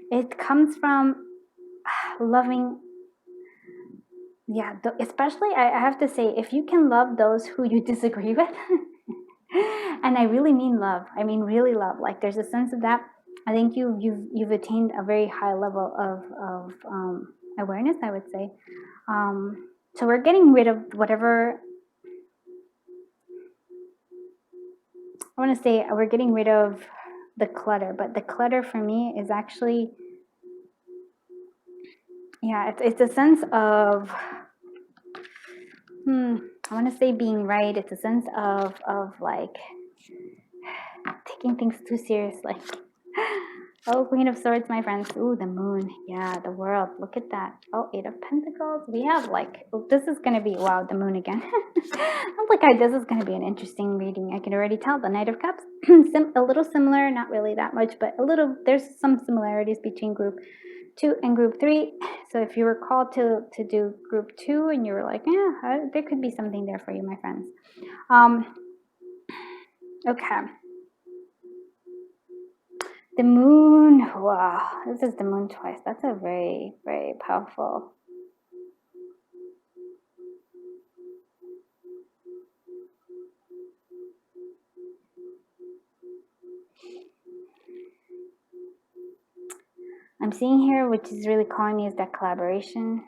it comes from loving. Yeah, especially I have to say, if you can love those who you disagree with, and I really mean love. I mean really love. Like there's a sense of that. I think you've attained a very high level of awareness, I would say. So we're getting rid of whatever. I want to say we're getting rid of the clutter, but the clutter for me is actually, yeah, it's a sense of, I want to say being right. It's a sense of like taking things too seriously. Oh, Queen of Swords, my friends. Ooh, the moon. Yeah, the world. Look at that. Oh, Eight of Pentacles. We have like, oh, this is going to be, wow, the moon again. I'm like, this is going to be an interesting reading. I can already tell. The Knight of Cups, a little similar, not really that much, but a little, there's some similarities between group 2 and group 3. So if you were called to do group 2 and you were like, yeah, there could be something there for you, my friends. Okay. The moon, wow, this is the moon twice. That's a very, very powerful. I'm seeing here, which is really calling me, is that collaboration.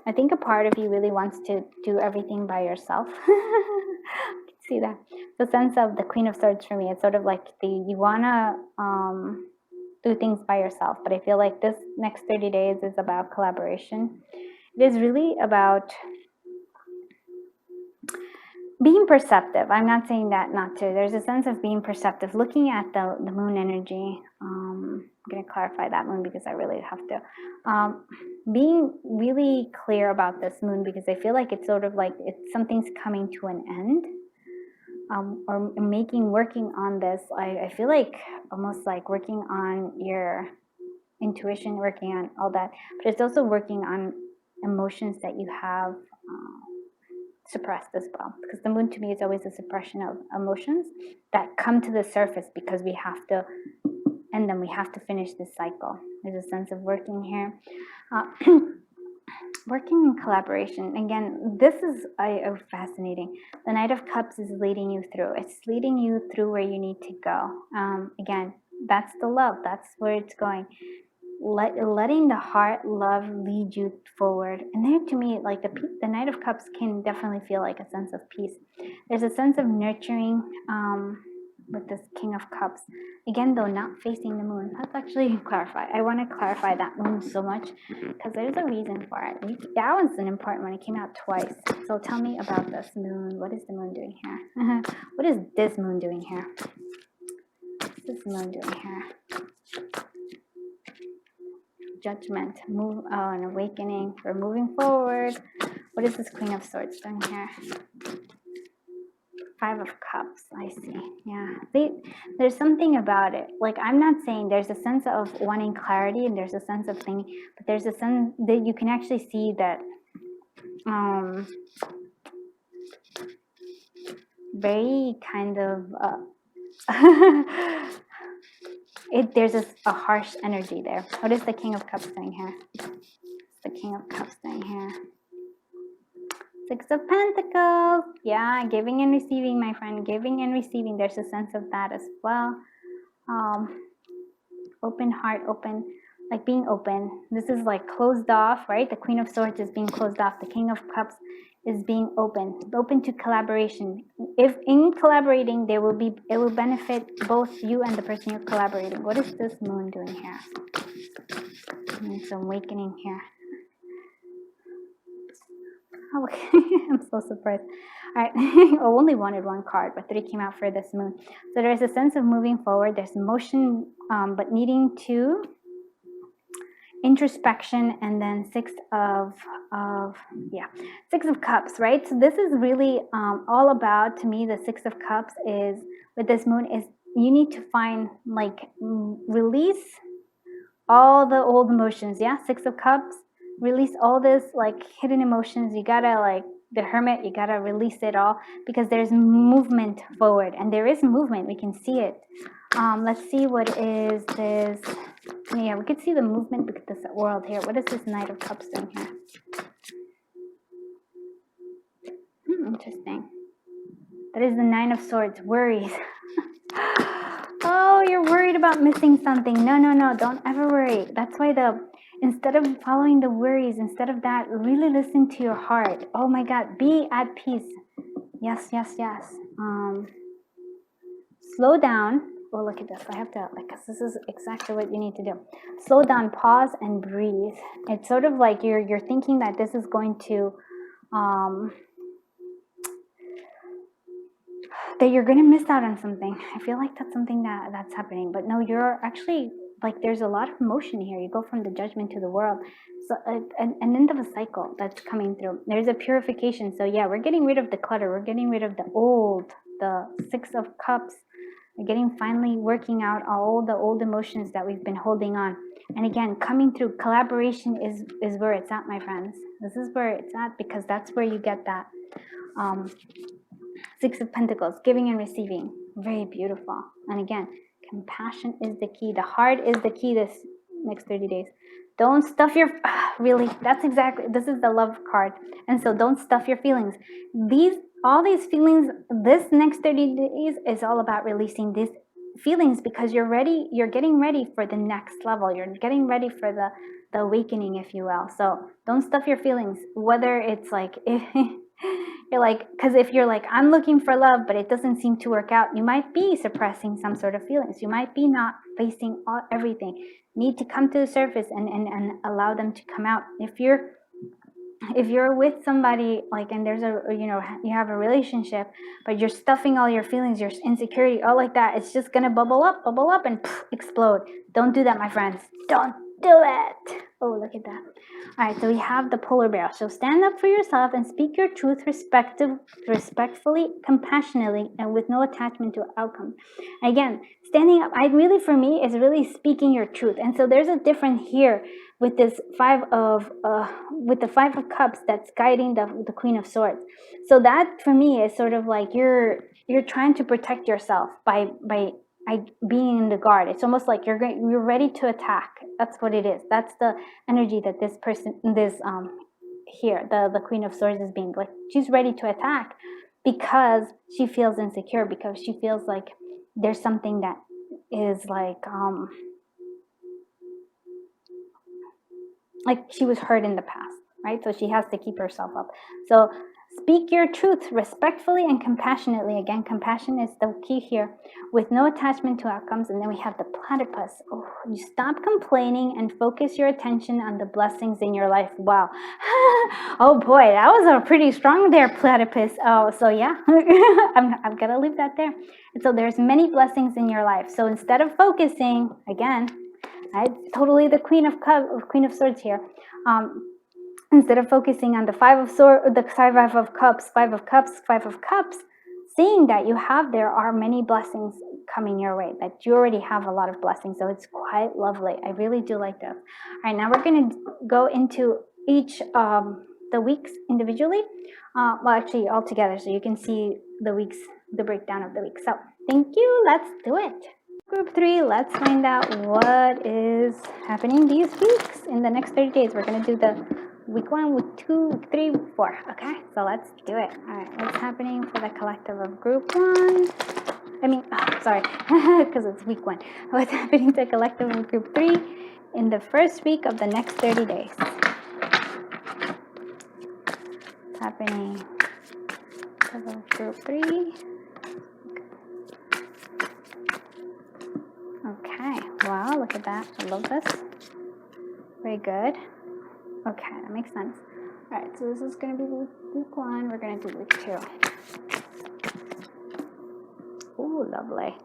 I think a part of you really wants to do everything by yourself. I can see that. The sense of the Queen of Swords for me, it's sort of like you want to do things by yourself, but I feel like this next 30 days is about collaboration. It is really about being perceptive. I'm not saying that not to. There's a sense of being perceptive, looking at the moon energy. I'm going to clarify that moon because I really have to. Being really clear about this moon, because I feel like it's sort of like something's coming to an end. Or working on this. I feel like almost like working on your intuition, working on all that. But it's also working on emotions that you have suppressed as well, because the moon to me is always a suppression of emotions that come to the surface because we have to end them. We have to finish this cycle. There's a sense of working here, working in collaboration. Again, this is fascinating. The Knight of Cups is leading you through. It's leading you through where you need to go. Again, that's the love. That's where it's going. Letting the heart love lead you forward. And there, to me, like the Knight of Cups can definitely feel like a sense of peace. There's a sense of nurturing with this King of Cups. Again, though, not facing the moon. Let's actually clarify. I want to clarify that moon so much because there's a reason for it. That was an important one. It came out twice. So tell me about this moon. What is the moon doing here? What is this moon doing here? What's this moon doing here? Judgment, an awakening. We're moving forward. What is this Queen of Swords doing here? Five of Cups. I see. Yeah, there's something about it. Like, I'm not saying there's a sense of wanting clarity and there's a sense of thinking, but there's a sense that you can actually see that very kind of there's a harsh energy there. What is the King of Cups doing here? The King of Cups doing here? Six of Pentacles. Yeah, giving and receiving, my friend. Giving and receiving. There's a sense of that as well. Open heart, open, like being open. This is like closed off, right? The Queen of Swords is being closed off. The King of Cups is being open to collaboration. If in collaborating, it will benefit both you and the person you're collaborating. What is this moon doing here? It's awakening here. Oh, okay. I'm so surprised. All right. I only wanted one card, but 3 came out for this moon. So there's a sense of moving forward. There's motion, but needing to introspection, and then Six of Cups, right? So this is really all about, to me, the Six of Cups is, with this moon, is you need to find, like, release all the old emotions. Yeah, Six of Cups. Release all this, like, hidden emotions. You gotta, like the Hermit, you gotta release it all, because there's movement forward, and there is movement. We can see it. Let's see, what is this? Yeah, we could see the movement because this world here. What is this Knight of Cups doing here? Interesting. That is the Nine of Swords. Worries. Oh, you're worried about missing something. No, don't ever worry. That's why instead of following the worries, instead of that, really listen to your heart. Oh my God, be at peace. Yes. Slow down. Oh, look at this. I have to, because this is exactly what you need to do. Slow down, pause, and breathe. It's sort of like you're thinking that this is going to that you're gonna miss out on something. I feel like that's something that's happening, but no, you're actually, like, there's a lot of motion here. You go from the judgment to the world. So an end of a cycle that's coming through. There's a purification. So yeah, we're getting rid of the clutter. We're getting rid of the old, the Six of Cups. We're getting, finally working out all the old emotions that we've been holding on. And again, coming through, collaboration is where it's at, my friends. This is where it's at, because that's where you get that Six of Pentacles, giving and receiving. Very beautiful. And again, compassion is the key. The heart is the key this next 30 days. Don't stuff your, really, that's exactly, this is the love card. And so don't stuff your feelings. All these feelings, this next 30 days is all about releasing these feelings, because you're ready, you're getting ready for the next level. You're getting ready for the awakening, if you will. So don't stuff your feelings, whether it's like, you're like, because if you're like, I'm looking for love, but it doesn't seem to work out, you might be suppressing some sort of feelings. You might be not facing everything. Need to come to the surface and allow them to come out. If you're with somebody, like, and there's a, you have a relationship, but you're stuffing all your feelings, your insecurity, all like that, it's just gonna bubble up and explode. Don't do that, my friends. Don't do it. Oh, look at that. All right, so we have the polar bear. So stand up for yourself and speak your truth respectfully, compassionately, and with no attachment to outcome. Again, standing up, for me, is really speaking your truth. And so there's a difference here with this the 5 of Cups that's guiding the Queen of Swords. So that for me is sort of like you're trying to protect yourself by being in the guard. It's almost like you're ready to attack. That's what it is. That's the energy that this person, here, the Queen of Swords, is being like, she's ready to attack because she feels insecure, because she feels like there's something that is like she was hurt in the past, right? So she has to keep herself up. So speak your truth respectfully and compassionately. Again, compassion is the key here, with no attachment to outcomes. And then we have the platypus. Oh, you stop complaining and focus your attention on the blessings in your life. Wow. Oh boy, that was a pretty strong there, platypus. Oh, so yeah, I'm gonna leave that there. And so there's many blessings in your life. So instead of focusing, again, totally the Queen of Swords here. Instead of focusing on the 5 of Cups, seeing that there are many blessings coming your way, that you already have a lot of blessings. So it's quite lovely. I really do like this. All right, now we're going to go into each the weeks individually. Well, actually all together, so you can see the breakdown of the week. So thank you. Let's do it. Group 3, let's find out what is happening these weeks in the next 30 days. We're going to do the week 1, week 2, week 3, week 4. Okay, so let's do it. All right, what's happening for the collective of group 1? Sorry, because it's week 1. What's happening to the collective of group 3 in the first week of the next 30 days? What's happening to group 3? Okay, wow, look at that. I love this. Very good. Okay, that makes sense. All right, so this is going to be week 1. We're going to do week 2. Ooh, lovely.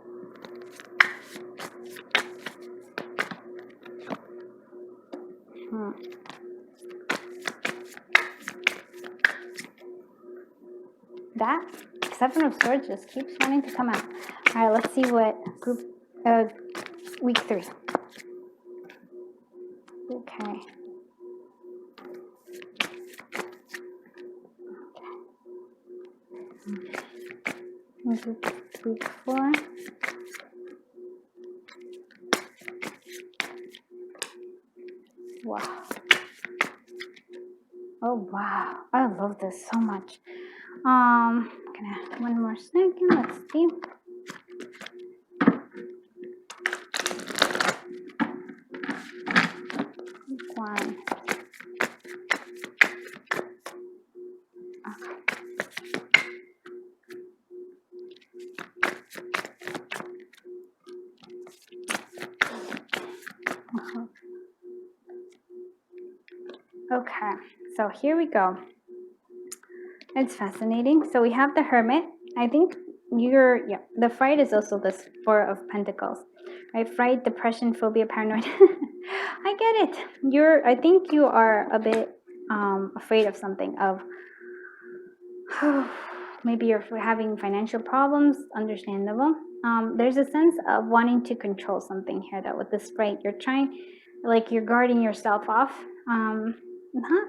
That 7 of Swords just keeps wanting to come out. All right, let's see what week 3. Okay. Week 4. Wow. Oh wow, I love this so much. Gonna one more second. Let's see. Week 1. Okay, so here we go. It's fascinating. So we have the Hermit. I think yeah, the fright is also this Four of Pentacles, right? Fright, depression, phobia, paranoid. I get it. I think you are a bit afraid of something, of maybe you're having financial problems, understandable. There's a sense of wanting to control something here, that with this fright, you're trying, like you're guarding yourself off.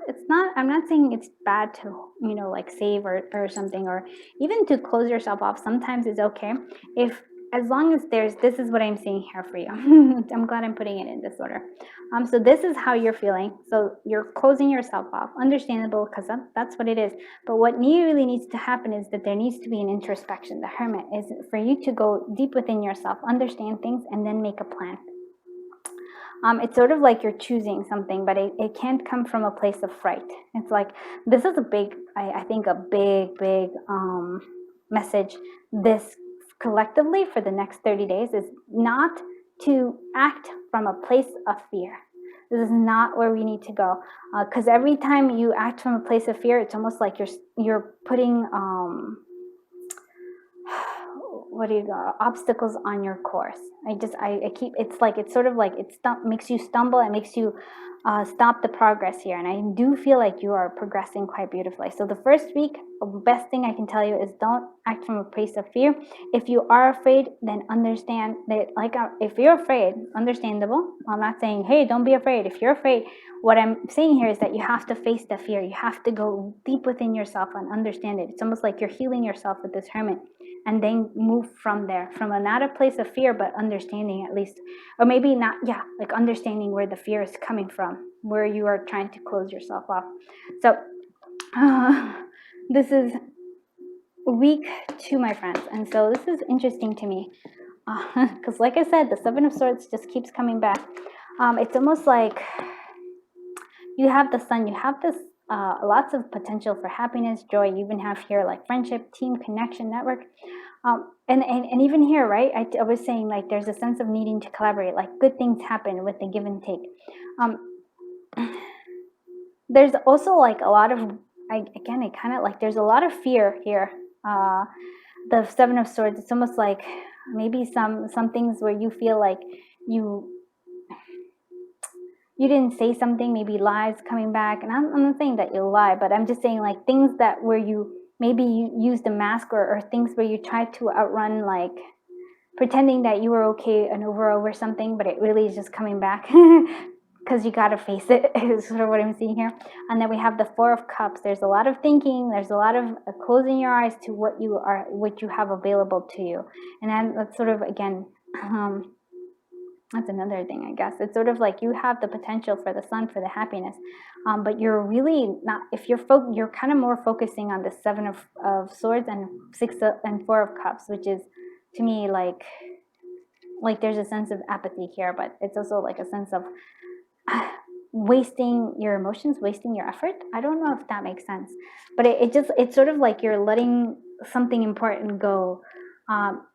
It's not, I'm not saying it's bad to, like save or something, or even to close yourself off. Sometimes it's okay, if, as long as this is what I'm seeing here for you. I'm glad I'm putting it in this order. So this is how you're feeling. So you're closing yourself off, understandable, because that's what it is. But what really needs to happen is that there needs to be an introspection. The Hermit is for you to go deep within yourself, understand things, and then make a plan. It's sort of like you're choosing something, but it can't come from a place of fright. It's like, this is a big, I think a big message this collectively for the next 30 days is not to act from a place of fear. This is not where we need to go, because every time you act from a place of fear, it's almost like you're putting obstacles on your course. It's sort of like makes you stumble, and makes you stop the progress here. And I do feel like you are progressing quite beautifully. So the first week, the best thing I can tell you is don't act from a place of fear. If you are afraid, then understand that, if you're afraid, understandable. I'm not saying, hey, don't be afraid. If you're afraid, what I'm saying here is that you have to face the fear. You have to go deep within yourself and understand it. It's almost like you're healing yourself with this Hermit, and then move from there, from not a place of fear, but understanding, at least, or maybe not, like understanding where the fear is coming from, where you are trying to close yourself off. So this is week 2, my friends, and so this is interesting to me, because like I said, the Seven of Swords just keeps coming back. It's almost like you have the Sun, you have this lots of potential for happiness, joy. You even have here like friendship, team, connection, network, and even here, right? I was saying, like, there's a sense of needing to collaborate, like good things happen with the give and take. There's also like a lot of, there's a lot of fear here. The Seven of Swords, it's almost like maybe some things where you feel like you didn't say something, maybe lies coming back. And I'm not saying that you'll lie, but I'm just saying, like, things that where you used a mask, or things where you tried to outrun, like pretending that you were okay and over something, but it really is just coming back because you got to face it, is sort of what I'm seeing here. And then we have the Four of Cups. There's a lot of thinking. There's a lot of closing your eyes to what you have available to you. And then that's sort of, again, that's another thing, I guess. It's sort of like you have the potential for the Sun, for the happiness, but you're really not. If you're kind of more focusing on the Seven of Swords and and Four of Cups, which is, to me, like there's a sense of apathy here, but it's also like a sense of wasting your emotions, wasting your effort. I don't know if that makes sense, but it's sort of like you're letting something important go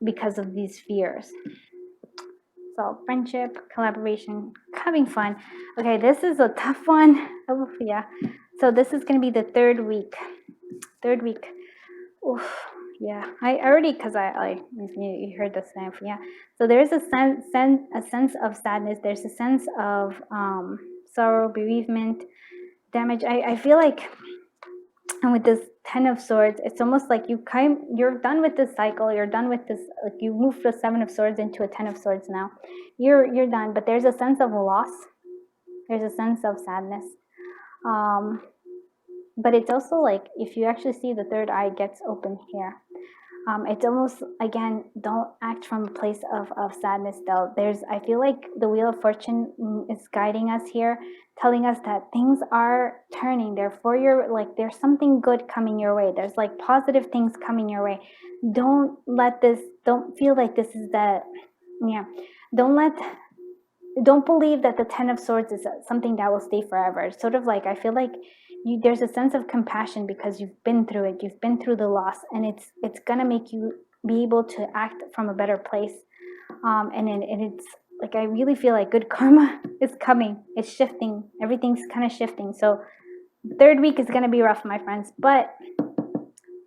because of these fears. So friendship, collaboration, having fun. Okay, this is a tough one. Oh, yeah. So this is going to be the third week. Oof, yeah. I already, because you heard the snap. Yeah. So there's a sense of sadness. There's a sense of sorrow, bereavement, damage. I feel like, and with this Ten of Swords, it's almost like you're done with this cycle. You're done with this. Like, you moved the Seven of Swords into a Ten of Swords now. You're done. But there's a sense of loss. There's a sense of sadness. But it's also like, if you actually see, the third eye gets open here. It's almost, again, don't act from a place of sadness, though. I feel like the Wheel of Fortune is guiding us here, telling us that things are turning. Therefore, there's something good coming your way. There's like positive things coming your way. Don't feel like this is don't believe that the Ten of Swords is something that will stay forever. It's sort of like, I feel like there's a sense of compassion because you've been through it. You've been through the loss, and it's gonna make you be able to act from a better place. And it's like, I really feel like good karma is coming. It's shifting. Everything's kind of shifting. So the third week is gonna be rough, my friends, but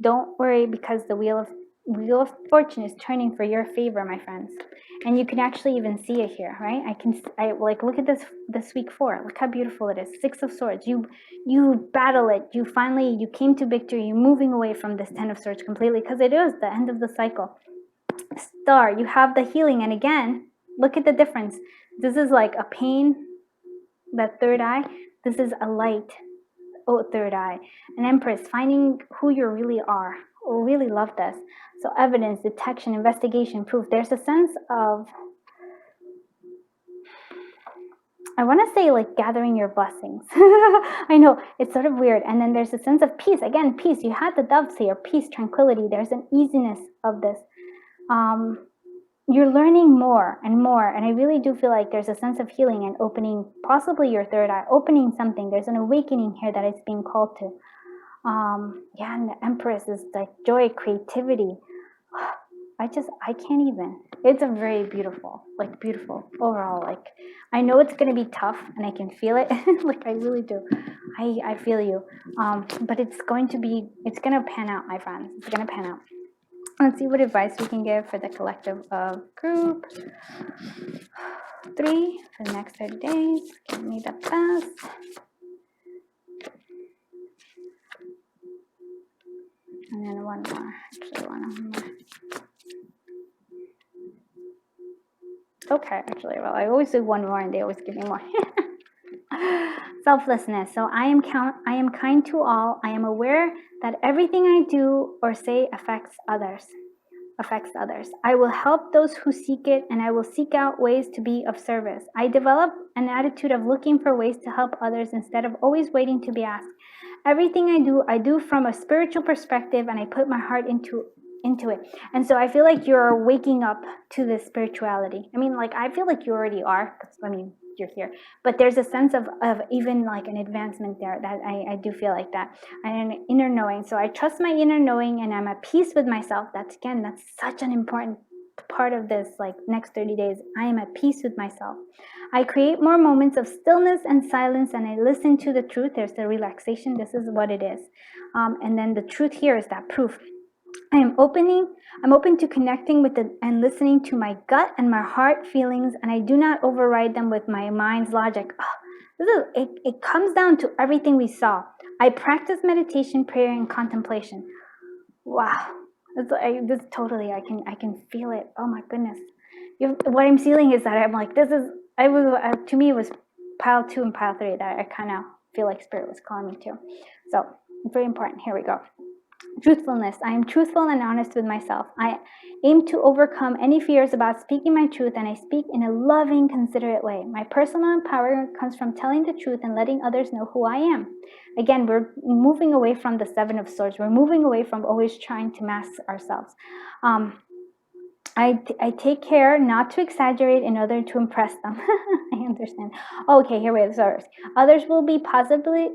don't worry, because the Wheel of Wheel of Fortune is turning for your favor, my friends. And you can actually even see it here, right? I like, look at this week 4. Look how beautiful it is. 6 of Swords. You battle it. You came to victory. You're moving away from this 10 of Swords completely, because it is the end of the cycle. Star, you have the healing. And again, look at the difference. This is like a pain, that third eye. This is a light, third eye. An Empress, finding who you really are. Oh, really love this. So evidence, detection, investigation, proof. There's a sense of, I want to say, like, gathering your blessings. I know, it's sort of weird. And then there's a sense of peace. Again, peace. You had the doves here. Peace, tranquility. There's an easiness of this. You're learning more and more. And I really do feel like there's a sense of healing and opening, possibly your third eye, opening something. There's an awakening here that it's being called to. Yeah, and the Empress is like joy, creativity. I can't even. It's a very beautiful, like, beautiful overall. Like, I know it's going to be tough and I can feel it. Like, I really do. I feel you. But it's going to pan out, my friends. It's going to pan out. Let's see what advice we can give for the collective of group 3 for the next 30 days. Give me the best. And then one more. Actually, one more. Okay, actually, well, I always do one more and they always give me more. Selflessness. So I am kind to all. I am aware that everything I do or say affects others. I will help those who seek it, and I will seek out ways to be of service. I develop an attitude of looking for ways to help others instead of always waiting to be asked. Everything I do from a spiritual perspective, and I put my heart into it. And so I feel like you're waking up to this spirituality. I mean, like, I feel like you already are, because, I mean, you're here. But there's a sense of even like an advancement there that I do feel like that. And an inner knowing. So I trust my inner knowing and I'm at peace with myself. That's such an important part of this, like, next 30 days. I am at peace with myself. I create more moments of stillness and silence, and I listen to the truth. There's the relaxation. This is what it is. And then the truth here is that proof. I'm open to connecting with and listening to my gut and my heart feelings, and I do not override them with my mind's logic. It comes down to everything we saw. I practice meditation, prayer, and contemplation. Wow. I can feel it. Oh my goodness. What I'm feeling is that I'm like, to me, it was pile 2 and pile 3 that I kind of feel like Spirit was calling me to. So, very important. Here we go. Truthfulness. I am truthful and honest with myself. I aim to overcome any fears about speaking my truth, and I speak in a loving, considerate way. My personal empowerment comes from telling the truth and letting others know who I am. Again, we're moving away from the 7 of Swords. We're moving away from always trying to mask ourselves. I take care not to exaggerate in order to impress them. I understand. Okay, here we go. Others will be positively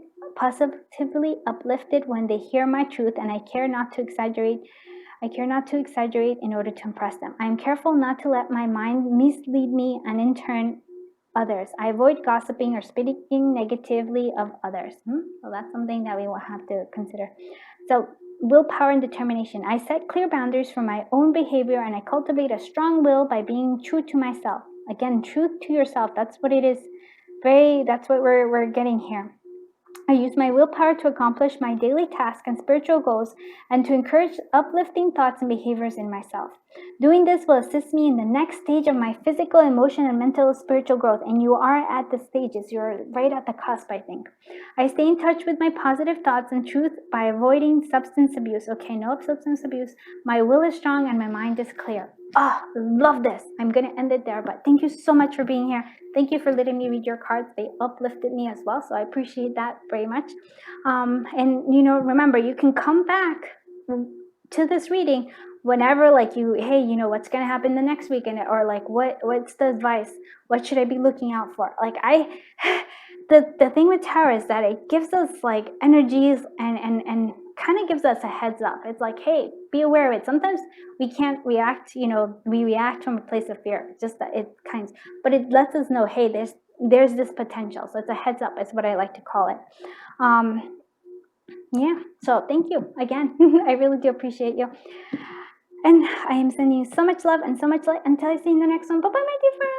uplifted when they hear my truth, and I care not to exaggerate in order to impress them. I am careful not to let my mind mislead me and in turn others. I avoid gossiping or speaking negatively of others. So that's something that we will have to consider. So willpower and determination. I set clear boundaries for my own behavior, and I cultivate a strong will by being true to myself. Again, truth to yourself. That's what it is. That's what we're getting here. I use my willpower to accomplish my daily tasks and spiritual goals and to encourage uplifting thoughts and behaviors in myself. Doing this will assist me in the next stage of my physical, emotional, and mental spiritual growth. And you are at the stages. You're right at the cusp, I think. I stay in touch with my positive thoughts and truth by avoiding substance abuse. Okay, no substance abuse. My will is strong and my mind is clear. Love this. I'm going to end it there, but thank you so much for being here. Thank you for letting me read your cards. They uplifted me as well, so I appreciate that very much. And, remember, you can come back to this reading whenever, like, what's going to happen the next week, or like, what's the advice? What should I be looking out for? Like, the thing with tarot is that it gives us, like, energies and kind of gives us a heads up. It's like, hey, be aware of it. Sometimes we can't react, we react from a place of fear. It's just that but it lets us know, hey, there's this potential. So it's a heads up, is what I like to call it. Yeah, so thank you again. I really do appreciate you. And I am sending you so much love and so much light until I see you in the next one. Bye-bye, my dear friends.